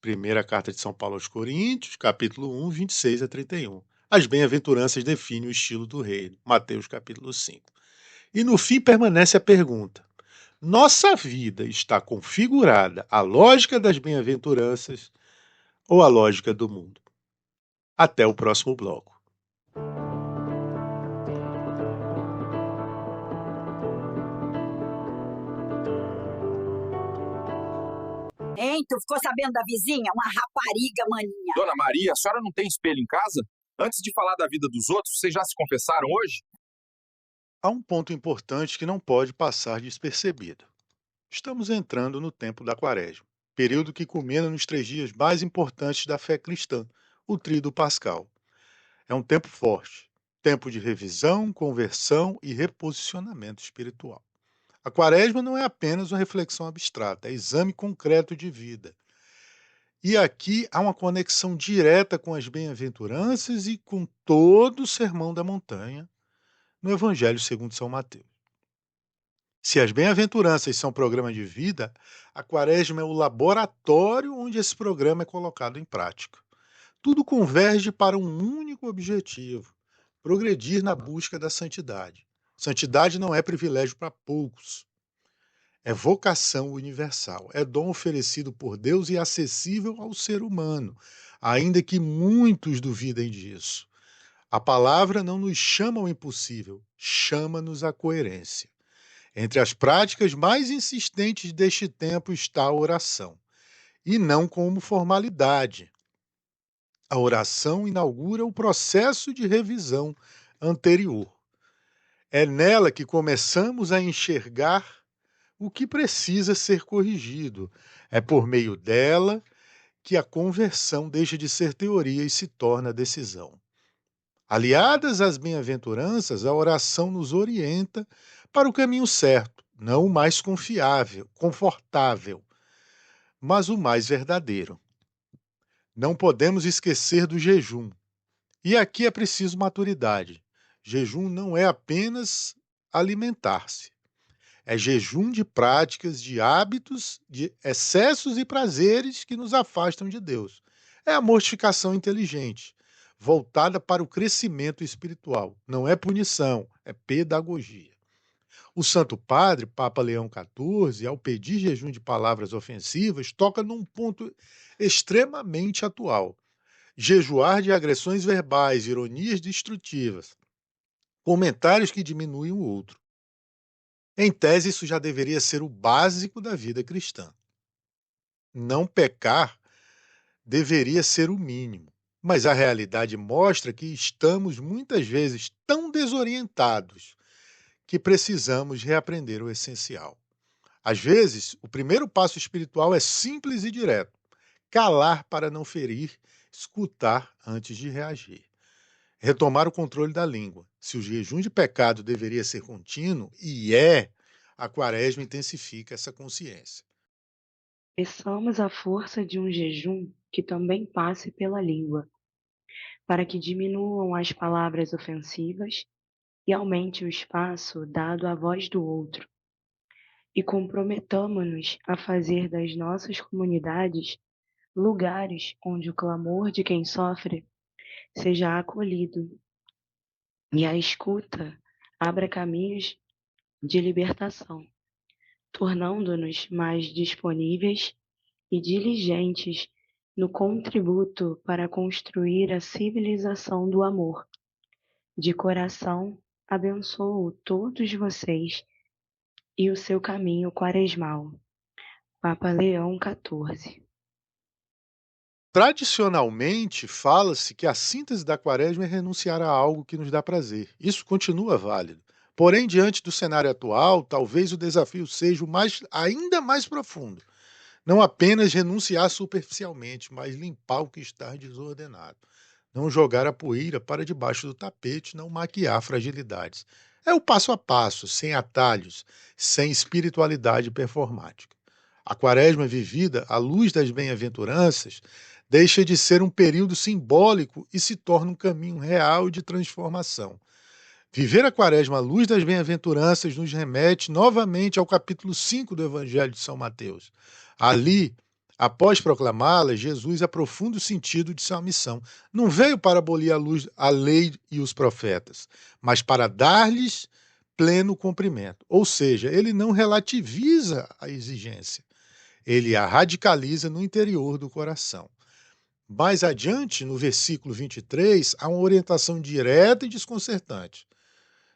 Speaker 1: Primeira carta de São Paulo aos Coríntios, capítulo 1, 26 a 31. As bem-aventuranças definem o estilo do reino, Mateus capítulo 5. E no fim permanece a pergunta: nossa vida está configurada à lógica das bem-aventuranças ou à lógica do mundo? Até o próximo bloco.
Speaker 4: Hein, tu ficou sabendo da vizinha? Uma rapariga maninha.
Speaker 5: Dona Maria, a senhora não tem espelho em casa? Antes de falar da vida dos outros, vocês já se confessaram hoje?
Speaker 1: Há um ponto importante que não pode passar despercebido. Estamos entrando no tempo da Quaresma, período que culmina nos 3 dias mais importantes da fé cristã, o Tríduo Pascal. É um tempo forte, tempo de revisão, conversão e reposicionamento espiritual. A Quaresma não é apenas uma reflexão abstrata, é exame concreto de vida. E aqui há uma conexão direta com as bem-aventuranças e com todo o Sermão da Montanha no Evangelho segundo São Mateus. Se as bem-aventuranças são programa de vida, a Quaresma é o laboratório onde esse programa é colocado em prática. Tudo converge para um único objetivo: progredir na busca da santidade. Santidade não é privilégio para poucos. É vocação universal. É dom oferecido por Deus e acessível ao ser humano, ainda que muitos duvidem disso. A palavra não nos chama ao impossível, chama-nos à coerência. Entre as práticas mais insistentes deste tempo está a oração, e não como formalidade. A oração inaugura o processo de revisão anterior. É nela que começamos a enxergar o que precisa ser corrigido. É por meio dela que a conversão deixa de ser teoria e se torna decisão. Aliadas às bem-aventuranças, a oração nos orienta para o caminho certo, não o mais confiável, confortável, mas o mais verdadeiro. Não podemos esquecer do jejum. E aqui é preciso maturidade. Jejum não é apenas alimentar-se. É jejum de práticas, de hábitos, de excessos e prazeres que nos afastam de Deus. É a mortificação inteligente, voltada para o crescimento espiritual. Não é punição, é pedagogia. O Santo Padre, Papa Leão XIV, ao pedir jejum de palavras ofensivas, toca num ponto extremamente atual. Jejuar de agressões verbais, ironias destrutivas, comentários que diminuem o outro. Em tese, isso já deveria ser o básico da vida cristã. Não pecar deveria ser o mínimo, mas a realidade mostra que estamos muitas vezes tão desorientados que precisamos reaprender o essencial. Às vezes, o primeiro passo espiritual é simples e direto: calar para não ferir, escutar antes de reagir. Retomar o controle da língua. Se o jejum de pecado deveria ser contínuo, e a Quaresma intensifica essa consciência.
Speaker 7: Peçamos a força de um jejum que também passe pela língua, para que diminuam as palavras ofensivas e aumente o espaço dado à voz do outro. E comprometamo-nos a fazer das nossas comunidades lugares onde o clamor de quem sofre seja acolhido e a escuta abra caminhos de libertação, tornando-nos mais disponíveis e diligentes no contributo para construir a civilização do amor. De coração, abençoo todos vocês e o seu caminho quaresmal. Papa Leão XIV.
Speaker 1: Tradicionalmente, fala-se que a síntese da Quaresma é renunciar a algo que nos dá prazer. Isso continua válido. Porém, diante do cenário atual, talvez o desafio seja ainda mais profundo. Não apenas renunciar superficialmente, mas limpar o que está desordenado. Não jogar a poeira para debaixo do tapete, não maquiar fragilidades. É o passo a passo, sem atalhos, sem espiritualidade performática. A Quaresma vivida à luz das bem-aventuranças deixa de ser um período simbólico e se torna um caminho real de transformação. Viver a Quaresma à luz das bem-aventuranças nos remete novamente ao capítulo 5 do Evangelho de São Mateus. Ali, após proclamá-la, Jesus aprofunda o sentido de sua missão. Não veio para abolir a lei e os profetas, mas para dar-lhes pleno cumprimento. Ou seja, ele não relativiza a exigência, ele a radicaliza no interior do coração. Mais adiante, no versículo 23, há uma orientação direta e desconcertante.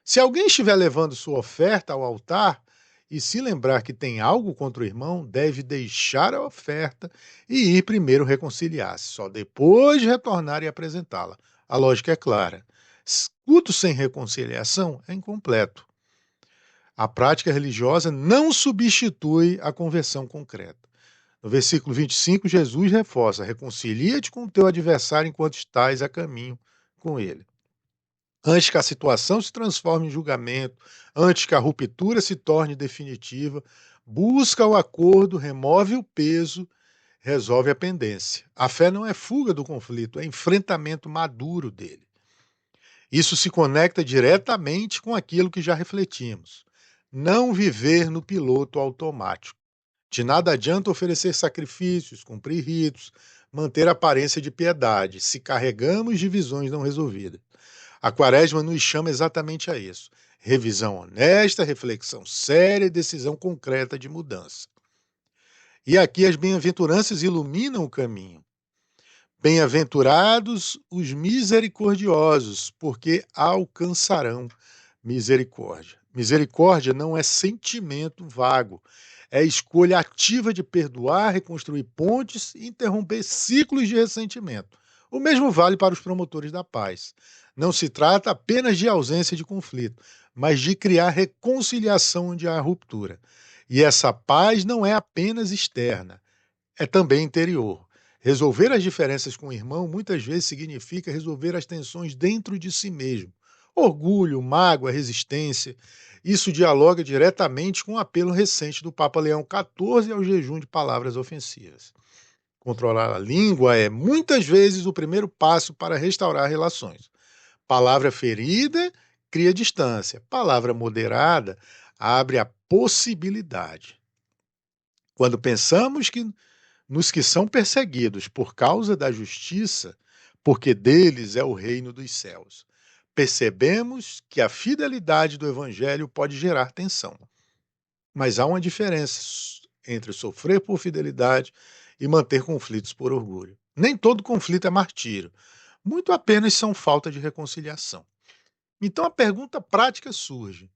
Speaker 1: Se alguém estiver levando sua oferta ao altar e se lembrar que tem algo contra o irmão, deve deixar a oferta e ir primeiro reconciliar-se, só depois retornar e apresentá-la. A lógica é clara. Culto sem reconciliação é incompleto. A prática religiosa não substitui a conversão concreta. No versículo 25, Jesus reforça: reconcilia-te com o teu adversário enquanto estás a caminho com ele. Antes que a situação se transforme em julgamento, antes que a ruptura se torne definitiva, busca o acordo, remove o peso, resolve a pendência. A fé não é fuga do conflito, é enfrentamento maduro dele. Isso se conecta diretamente com aquilo que já refletimos. Não viver no piloto automático. De nada adianta oferecer sacrifícios, cumprir ritos, manter aparência de piedade, se carregamos de visões não resolvidas. A Quaresma nos chama exatamente a isso: revisão honesta, reflexão séria e decisão concreta de mudança. E aqui as bem-aventuranças iluminam o caminho. Bem-aventurados os misericordiosos, porque alcançarão misericórdia. Misericórdia não é sentimento vago, é escolha ativa de perdoar, reconstruir pontes e interromper ciclos de ressentimento. O mesmo vale para os promotores da paz. Não se trata apenas de ausência de conflito, mas de criar reconciliação onde há ruptura. E essa paz não é apenas externa, é também interior. Resolver as diferenças com o irmão muitas vezes significa resolver as tensões dentro de si mesmo. Orgulho, mágoa, resistência, isso dialoga diretamente com o apelo recente do Papa Leão XIV ao jejum de palavras ofensivas. Controlar a língua é, muitas vezes, o primeiro passo para restaurar relações. Palavra ferida cria distância. Palavra moderada abre a possibilidade. Quando pensamos que nos que são perseguidos por causa da justiça, porque deles é o reino dos céus, percebemos que a fidelidade do evangelho pode gerar tensão. Mas há uma diferença entre sofrer por fidelidade e manter conflitos por orgulho. Nem todo conflito é martírio. Muito apenas são falta de reconciliação. Então a pergunta prática surge: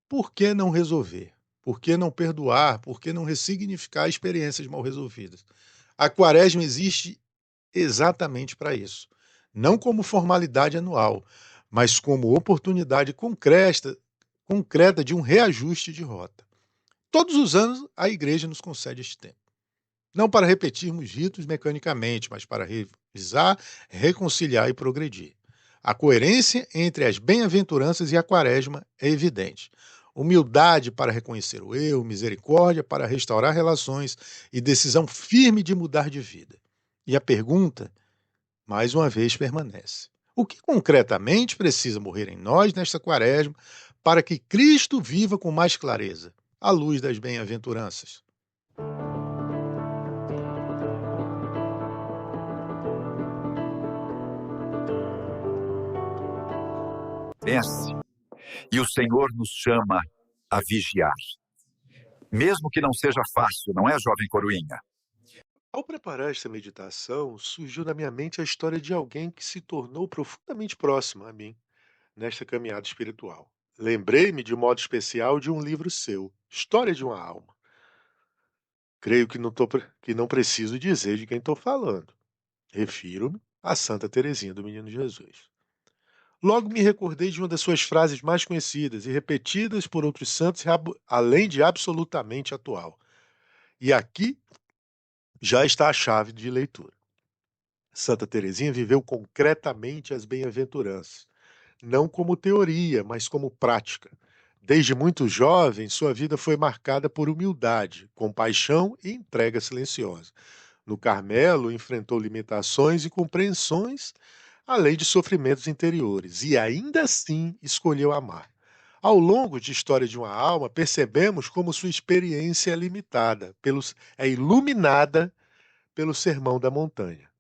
Speaker 1: por que não resolver? Por que não perdoar? Por que não ressignificar experiências mal resolvidas? A Quaresma existe exatamente para isso. Não como formalidade anual, mas como oportunidade concreta de um reajuste de rota. Todos os anos a Igreja nos concede este tempo. Não para repetirmos ritos mecanicamente, mas para revisar, reconciliar e progredir. A coerência entre as bem-aventuranças e a Quaresma é evidente. Humildade para reconhecer o erro, misericórdia para restaurar relações e decisão firme de mudar de vida. E a pergunta, mais uma vez, permanece: o que concretamente precisa morrer em nós nesta Quaresma para que Cristo viva com mais clareza, à luz das bem-aventuranças?
Speaker 8: Mestre, e o Senhor nos chama a vigiar. Mesmo que não seja fácil, não é, jovem coroinha?
Speaker 1: Ao preparar esta meditação, surgiu na minha mente a história de alguém que se tornou profundamente próximo a mim nesta caminhada espiritual. Lembrei-me de modo especial de um livro seu, História de uma Alma. Creio que não preciso dizer de quem estou falando. Refiro-me a Santa Teresinha do Menino Jesus. Logo me recordei de uma das suas frases mais conhecidas e repetidas por outros santos, além de absolutamente atual. E aqui já está a chave de leitura. Santa Teresinha viveu concretamente as bem-aventuranças, não como teoria, mas como prática. Desde muito jovem, sua vida foi marcada por humildade, compaixão e entrega silenciosa. No Carmelo, enfrentou limitações e compreensões, além de sofrimentos interiores, e ainda assim escolheu amar. Ao longo de História de uma Alma, percebemos como sua experiência é limitada, é iluminada pelo Sermão da Montanha.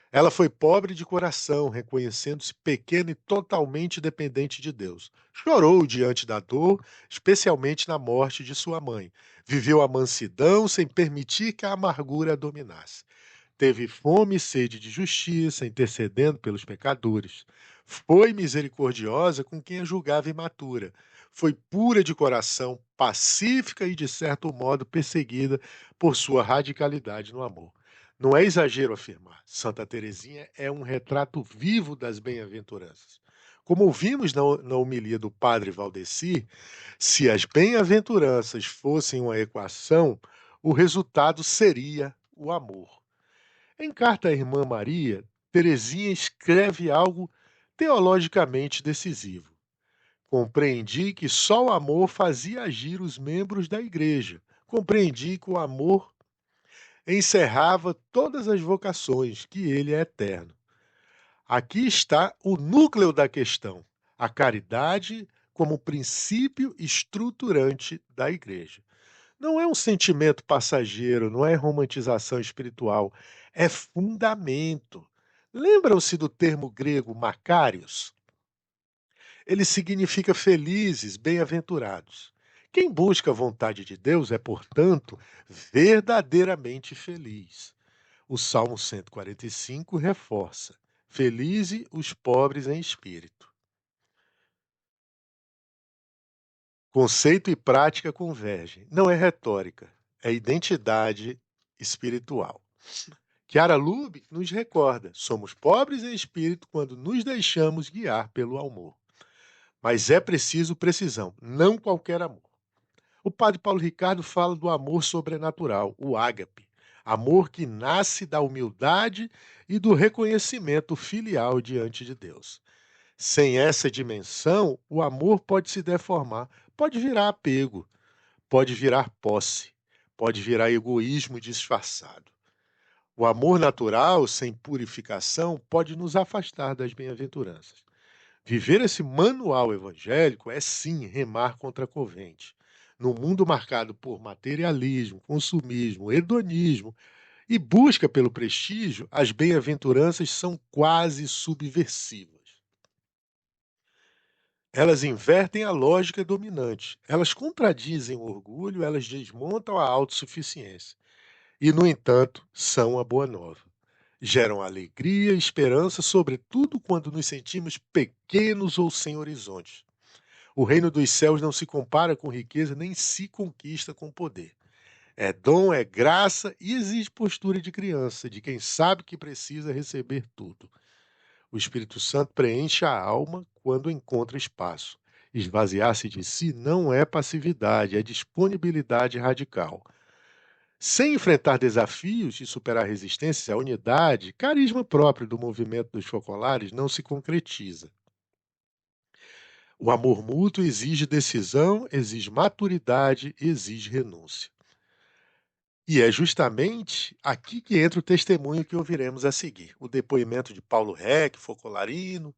Speaker 1: Ela foi pobre de coração, reconhecendo-se pequena e totalmente dependente de Deus. Chorou diante da dor, especialmente na morte de sua mãe. Viveu a mansidão sem permitir que a amargura a dominasse. Teve fome e sede de justiça, intercedendo pelos pecadores. Foi misericordiosa com quem a julgava imatura. Foi pura de coração, pacífica e, de certo modo, perseguida por sua radicalidade no amor. Não é exagero afirmar, Santa Teresinha é um retrato vivo das bem-aventuranças. Como ouvimos na homilia do padre Valdecir, se as bem-aventuranças fossem uma equação, o resultado seria o amor. Em carta à irmã Maria, Teresinha escreve algo teologicamente decisivo. Compreendi que só o amor fazia agir os membros da igreja. Compreendi que o amor encerrava todas as vocações, que ele é eterno. Aqui está o núcleo da questão, a caridade como princípio estruturante da igreja. Não é um sentimento passageiro, não é romantização espiritual, é fundamento. Lembram-se do termo grego Makarios? Ele significa felizes, bem-aventurados. Quem busca a vontade de Deus é, portanto, verdadeiramente feliz. O Salmo 145 reforça: felizes os pobres em espírito. Conceito e prática convergem. Não é retórica, é identidade espiritual. Chiara Lubich nos recorda: somos pobres em espírito quando nos deixamos guiar pelo amor. Mas é preciso precisão, não qualquer amor. O padre Paulo Ricardo fala do amor sobrenatural, o ágape, amor que nasce da humildade e do reconhecimento filial diante de Deus. Sem essa dimensão, o amor pode se deformar, pode virar apego, pode virar posse, pode virar egoísmo disfarçado. O amor natural, sem purificação, pode nos afastar das bem-aventuranças. Viver esse manual evangélico é sim remar contra a corrente. Num mundo marcado por materialismo, consumismo, hedonismo e busca pelo prestígio, as bem-aventuranças são quase subversivas. Elas invertem a lógica dominante. Elas contradizem o orgulho, elas desmontam a autossuficiência. E, no entanto, são a boa nova. Geram alegria e esperança, sobretudo quando nos sentimos pequenos ou sem horizontes. O reino dos céus não se compara com riqueza, nem se conquista com poder. É dom, é graça e exige postura de criança, de quem sabe que precisa receber tudo. O Espírito Santo preenche a alma quando encontra espaço. Esvaziar-se de si não é passividade, é disponibilidade radical. Sem enfrentar desafios e superar resistências, a unidade, carisma próprio do movimento dos focolares, não se concretiza. O amor mútuo exige decisão, exige maturidade, exige renúncia. E é justamente aqui que entra o testemunho que ouviremos a seguir. O depoimento de Paulo Reck, focolarino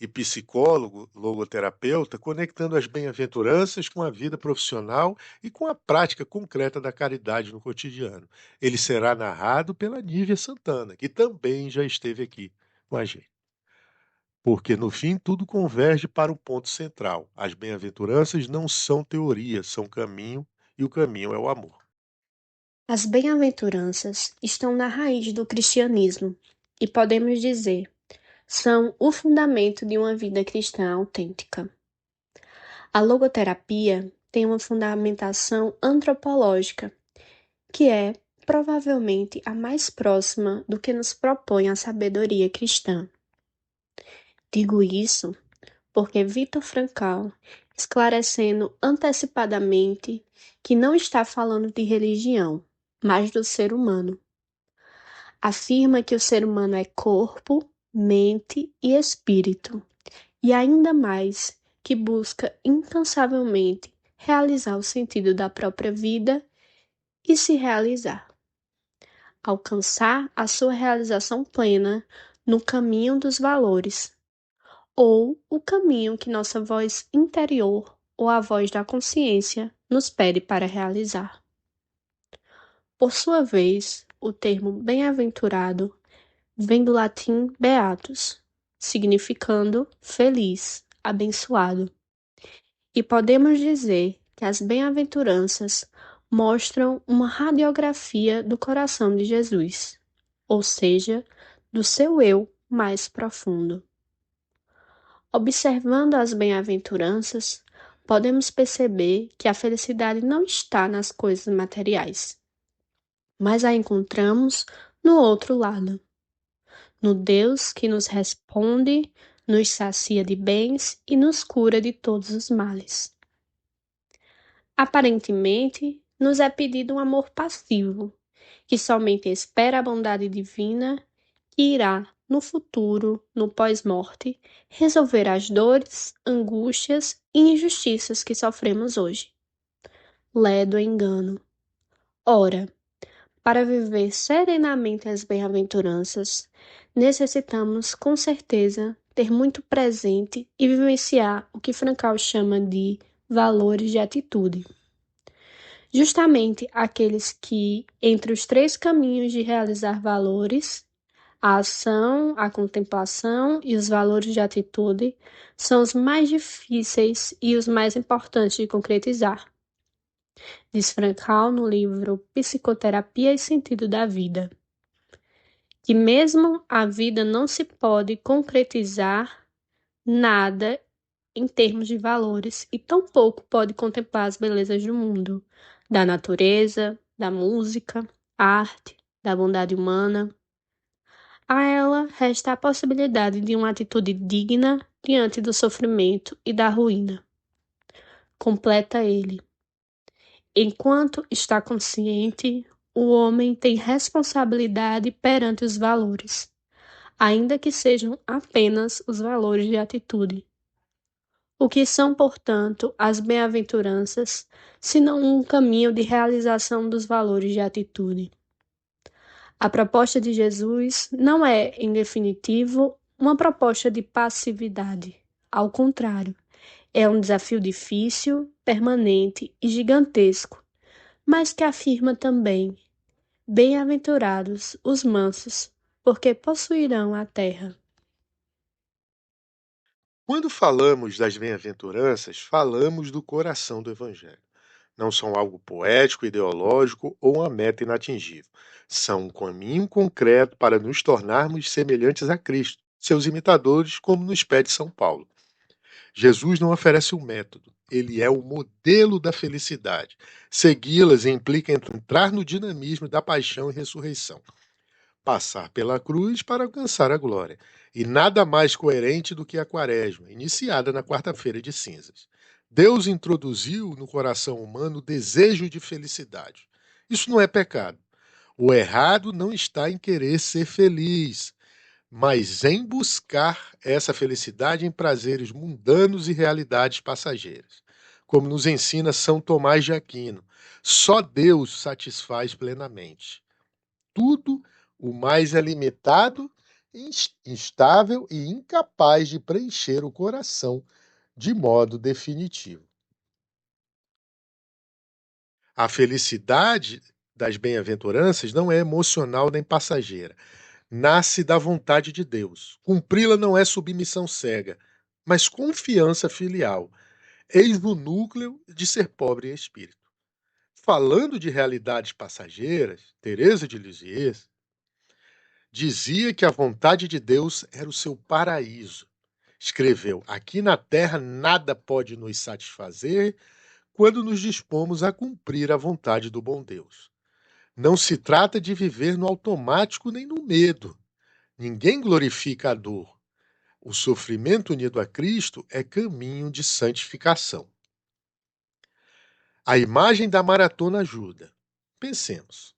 Speaker 1: e psicólogo, logoterapeuta, conectando as bem-aventuranças com a vida profissional e com a prática concreta da caridade no cotidiano. Ele será narrado pela Nívia Santana, que também já esteve aqui com a gente. Porque, no fim, tudo converge para um ponto central. As bem-aventuranças não são teoria, são caminho, e o caminho é o amor.
Speaker 9: As bem-aventuranças estão na raiz do cristianismo e podemos dizer, são o fundamento de uma vida cristã autêntica. A logoterapia tem uma fundamentação antropológica, que é provavelmente a mais próxima do que nos propõe a sabedoria cristã. Digo isso porque Viktor Frankl, esclarecendo antecipadamente que não está falando de religião, mas do ser humano, afirma que o ser humano é corpo, mente e espírito, e ainda mais que busca incansavelmente realizar o sentido da própria vida e se realizar. Alcançar a sua realização plena no caminho dos valores, ou o caminho que nossa voz interior ou a voz da consciência nos pede para realizar. Por sua vez, o termo bem-aventurado vem do latim beatus, significando feliz, abençoado. E podemos dizer que as bem-aventuranças mostram uma radiografia do coração de Jesus, ou seja, do seu eu mais profundo. Observando as bem-aventuranças, podemos perceber que a felicidade não está nas coisas materiais, mas a encontramos no outro lado, no Deus que nos responde, nos sacia de bens e nos cura de todos os males. Aparentemente, nos é pedido um amor passivo, que somente espera a bondade divina que irá, no futuro, no pós-morte, resolver as dores, angústias e injustiças que sofremos hoje. Ledo engano. Ora, para viver serenamente as bem-aventuranças, necessitamos, com certeza, ter muito presente e vivenciar o que Frankl chama de valores de atitude. Justamente aqueles que, entre os 3 caminhos de realizar valores, a ação, a contemplação e os valores de atitude, são os mais difíceis e os mais importantes de concretizar. Diz Frankl no livro Psicoterapia e Sentido da Vida, que mesmo a vida não se pode concretizar nada em termos de valores e tampouco pode contemplar as belezas do mundo, da natureza, da música, arte, da bondade humana. A ela resta a possibilidade de uma atitude digna diante do sofrimento e da ruína. Completa ele. Enquanto está consciente, o homem tem responsabilidade perante os valores. ainda que sejam apenas os valores de atitude. O que são, portanto, as bem-aventuranças, senão um caminho de realização dos valores de atitude? A proposta de Jesus não é, em definitivo, uma proposta de passividade. Ao contrário, é um desafio difícil, permanente e gigantesco, mas que afirma também: bem-aventurados os mansos, porque possuirão a terra.
Speaker 1: Quando falamos das bem-aventuranças, falamos do coração do Evangelho. Não são algo poético, ideológico ou uma meta inatingível. São um caminho concreto para nos tornarmos semelhantes a Cristo, seus imitadores, como nos pede São Paulo. Jesus não oferece um método, ele é o modelo da felicidade. Segui-las implica entrar no dinamismo da paixão e ressurreição. Passar pela cruz para alcançar a glória. E nada mais coerente do que a Quaresma, iniciada na quarta-feira de cinzas. Deus introduziu no coração humano o desejo de felicidade. Isso não é pecado. O errado não está em querer ser feliz, mas em buscar essa felicidade em prazeres mundanos e realidades passageiras. Como nos ensina São Tomás de Aquino, só Deus satisfaz plenamente. Tudo o mais é limitado, instável e incapaz de preencher o coração de modo definitivo. A felicidade das bem-aventuranças não é emocional nem passageira. Nasce da vontade de Deus. Cumpri-la não é submissão cega, mas confiança filial. Eis o núcleo de ser pobre em espírito. Falando de realidades passageiras, Teresa de Lisieux dizia que a vontade de Deus era o seu paraíso. Escreveu: aqui na terra nada pode nos satisfazer quando nos dispomos a cumprir a vontade do bom Deus. Não se trata de viver no automático nem no medo. Ninguém glorifica a dor. O sofrimento unido a Cristo é caminho de santificação. A imagem da maratona ajuda. Pensemos.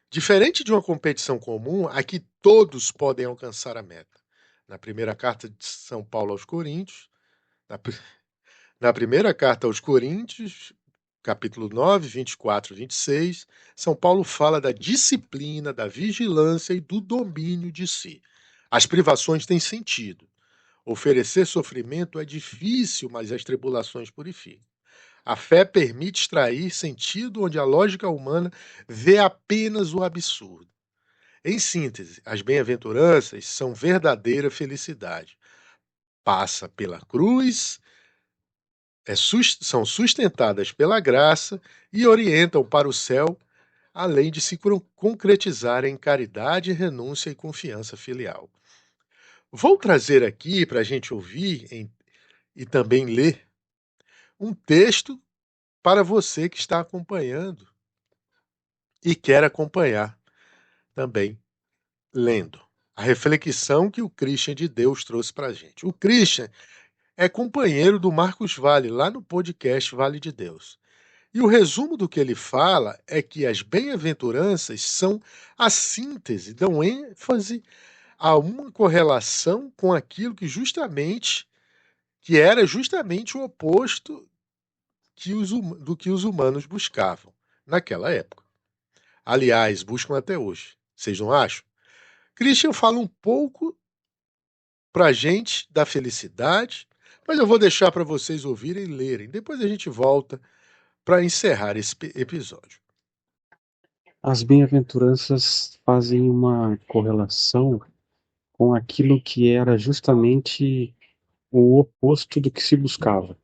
Speaker 1: Diferente de uma competição comum, aqui todos podem alcançar a meta. Na primeira carta de São Paulo aos Coríntios, na primeira carta aos Coríntios, capítulo 9, 24 e 26, São Paulo fala da disciplina, da vigilância e do domínio de si. As privações têm sentido. Oferecer sofrimento é difícil, mas as tribulações purificam. A fé permite extrair sentido onde a lógica humana vê apenas o absurdo. Em síntese, as bem-aventuranças são verdadeira felicidade. Passa pela cruz, são sustentadas pela graça e orientam para o céu, além de se concretizar em caridade, renúncia e confiança filial. Vou trazer aqui para a gente ouvir e também ler um texto para você que está acompanhando e quer acompanhar também lendo. A reflexão que o Christian de Deus trouxe para a gente. O Christian é companheiro do Marcos Vale, lá no podcast Vale de Deus. E o resumo do que ele fala é que as bem-aventuranças são a síntese, dão ênfase a uma correlação com aquilo que era justamente o oposto do que os humanos buscavam naquela época. Aliás, buscam até hoje. Vocês não acham? Christian fala um pouco para a gente da felicidade, mas eu vou deixar para vocês ouvirem e lerem. Depois a gente volta para encerrar esse episódio.
Speaker 10: As bem-aventuranças fazem uma correlação com aquilo que era justamente o oposto do que se buscava.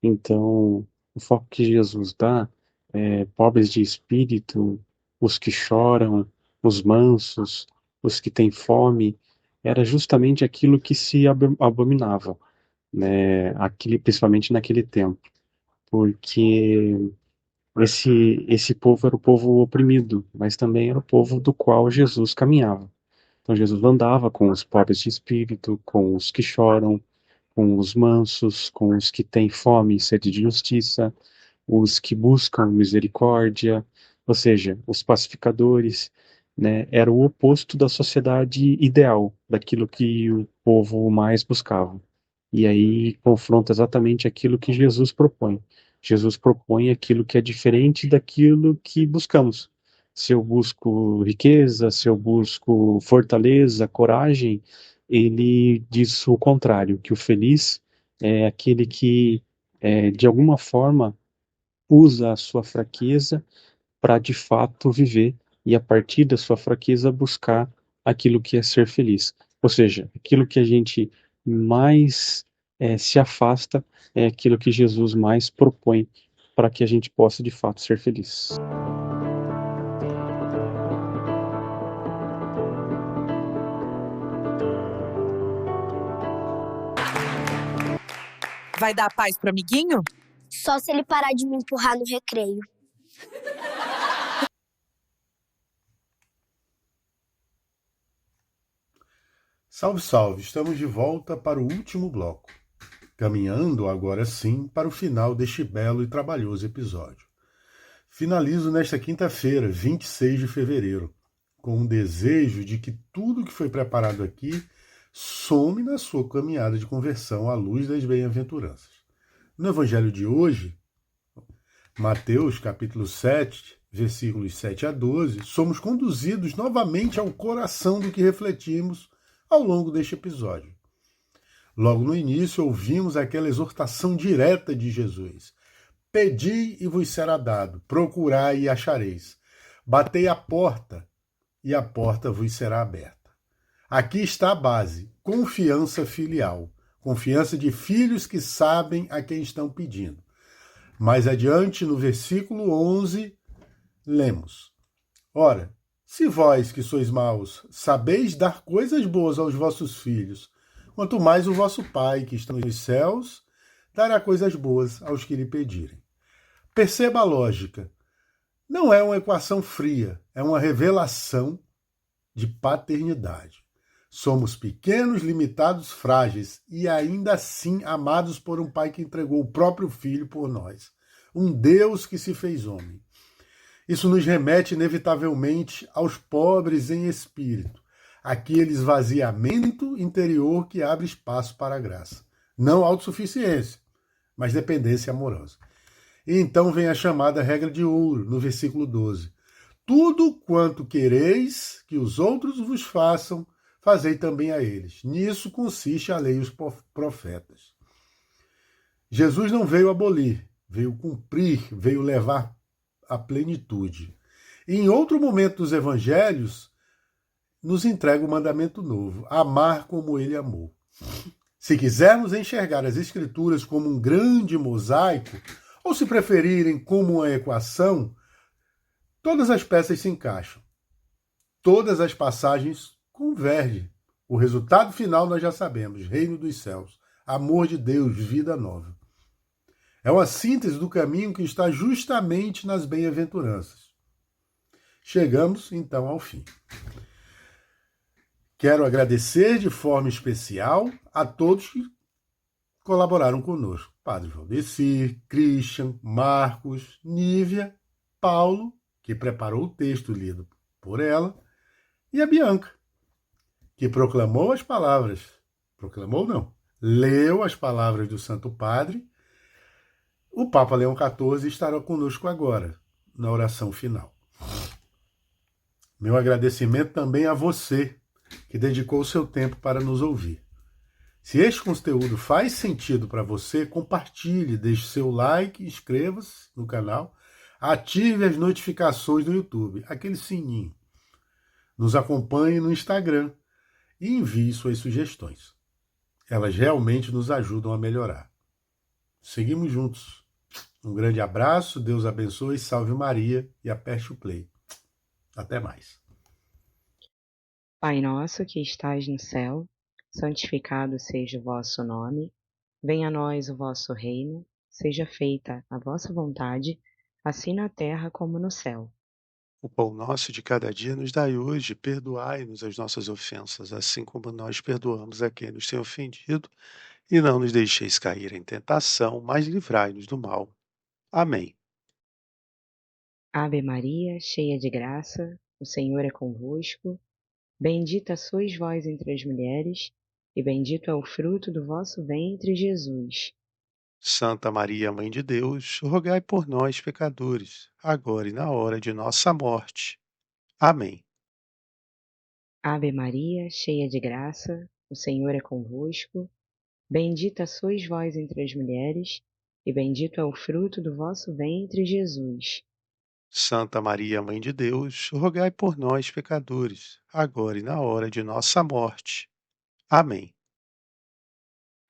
Speaker 10: Então, o foco que Jesus dá é pobres de espírito, os que choram, os mansos, os que têm fome, era justamente aquilo que se abominava, né? Principalmente naquele tempo, porque esse povo era o povo oprimido, mas também era o povo do qual Jesus caminhava. Então Jesus andava com os pobres de espírito, com os que choram, com os mansos, com os que têm fome e sede de justiça, os que buscam misericórdia, ou seja, os pacificadores. né? Era o oposto da sociedade ideal, daquilo que o povo mais buscava. E aí confronta exatamente aquilo que Jesus propõe. Jesus propõe aquilo que é diferente daquilo que buscamos. Se eu busco riqueza, se eu busco fortaleza, coragem, ele diz o contrário, que o feliz é aquele que, de alguma forma, usa a sua fraqueza para de fato viver e a partir da sua fraqueza buscar aquilo que é ser feliz. Ou seja, aquilo que a gente mais se afasta é aquilo que Jesus mais propõe para que a gente possa de fato ser feliz.
Speaker 11: Vai dar paz pro amiguinho?
Speaker 12: Só se ele parar de me empurrar no recreio.
Speaker 1: Salve, salve! Estamos de volta para o último bloco, caminhando agora sim para o final deste belo e trabalhoso episódio. Finalizo nesta quinta-feira, 26 de fevereiro, com o desejo de que tudo que foi preparado aqui some na sua caminhada de conversão à luz das bem-aventuranças. No evangelho de hoje, Mateus capítulo 7, versículos 7 a 12, somos conduzidos novamente ao coração do que refletimos ao longo deste episódio. Logo no início, ouvimos aquela exortação direta de Jesus: pedi e vos será dado, procurai e achareis, batei a porta e a porta vos será aberta. Aqui está a base, confiança filial, confiança de filhos que sabem a quem estão pedindo. Mais adiante, no versículo 11, lemos: ora, se vós que sois maus sabeis dar coisas boas aos vossos filhos, quanto mais o vosso Pai que está nos céus dará coisas boas aos que lhe pedirem. Perceba a lógica. Não é uma equação fria, é uma revelação de paternidade. Somos pequenos, limitados, frágeis e ainda assim amados por um Pai que entregou o próprio Filho por nós. Um Deus que se fez homem. Isso nos remete inevitavelmente aos pobres em espírito, aquele esvaziamento interior que abre espaço para a graça. Não autossuficiência, mas dependência amorosa. E então vem a chamada regra de ouro, no versículo 12. Tudo quanto quereis que os outros vos façam, fazei também a eles. Nisso consiste a lei e os profetas. Jesus não veio abolir, veio cumprir, veio levar à plenitude. E em outro momento dos evangelhos, nos entrega o mandamento novo: amar como ele amou. Se quisermos enxergar as Escrituras como um grande mosaico, ou se preferirem como uma equação, todas as peças se encaixam. Todas as passagens convergem. O resultado final nós já sabemos: reino dos céus, amor de Deus, vida nova. É uma síntese do caminho que está justamente nas bem-aventuranças. Chegamos, então, ao fim. Quero agradecer de forma especial a todos que colaboraram conosco. Padre Valdecir, Christian, Marcos, Nívia, Paulo, que preparou o texto lido por ela, e a Bianca, que proclamou as palavras. Proclamou não, leu as palavras do Santo Padre. O Papa Leão XIV estará conosco agora, na oração final. Meu agradecimento também a você, que dedicou o seu tempo para nos ouvir. Se este conteúdo faz sentido para você, compartilhe, deixe seu like, inscreva-se no canal, ative as notificações no YouTube, aquele sininho. Nos acompanhe no Instagram e envie suas sugestões. Elas realmente nos ajudam a melhorar. Seguimos juntos. Um grande abraço, Deus abençoe, salve Maria e aperte o play. Até mais.
Speaker 7: Pai nosso que estais no céu, santificado seja o vosso nome, venha a nós o vosso reino, seja feita a vossa vontade, assim na terra como no céu.
Speaker 1: O pão nosso de cada dia nos dai hoje, perdoai-nos as nossas ofensas, assim como nós perdoamos a quem nos tem ofendido, e não nos deixeis cair em tentação, mas livrai-nos do mal. Amém.
Speaker 7: Ave Maria, cheia de graça, o Senhor é convosco. Bendita sois vós entre as mulheres, e bendito é o fruto do vosso ventre, Jesus.
Speaker 1: Santa Maria, Mãe de Deus, rogai por nós, pecadores, agora e na hora de nossa morte. Amém.
Speaker 7: Ave Maria, cheia de graça, o Senhor é convosco. Bendita sois vós entre as mulheres, e bendito é o fruto do vosso ventre, Jesus.
Speaker 1: Santa Maria, Mãe de Deus, rogai por nós, pecadores, agora e na hora de nossa morte. Amém.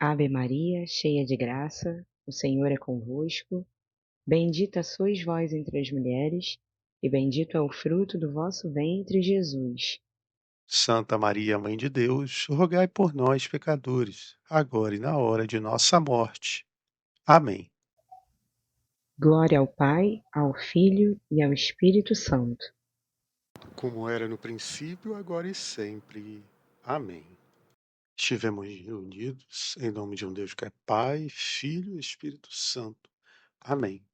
Speaker 7: Ave Maria, cheia de graça, o Senhor é convosco. Bendita sois vós entre as mulheres, e bendito é o fruto do vosso ventre, Jesus.
Speaker 1: Santa Maria, Mãe de Deus, rogai por nós, pecadores, agora e na hora de nossa morte. Amém.
Speaker 7: Glória ao Pai, ao Filho e ao Espírito Santo.
Speaker 1: Como era no princípio, agora e sempre. Amém. Estivemos reunidos em nome de um Deus que é Pai, Filho e Espírito Santo. Amém.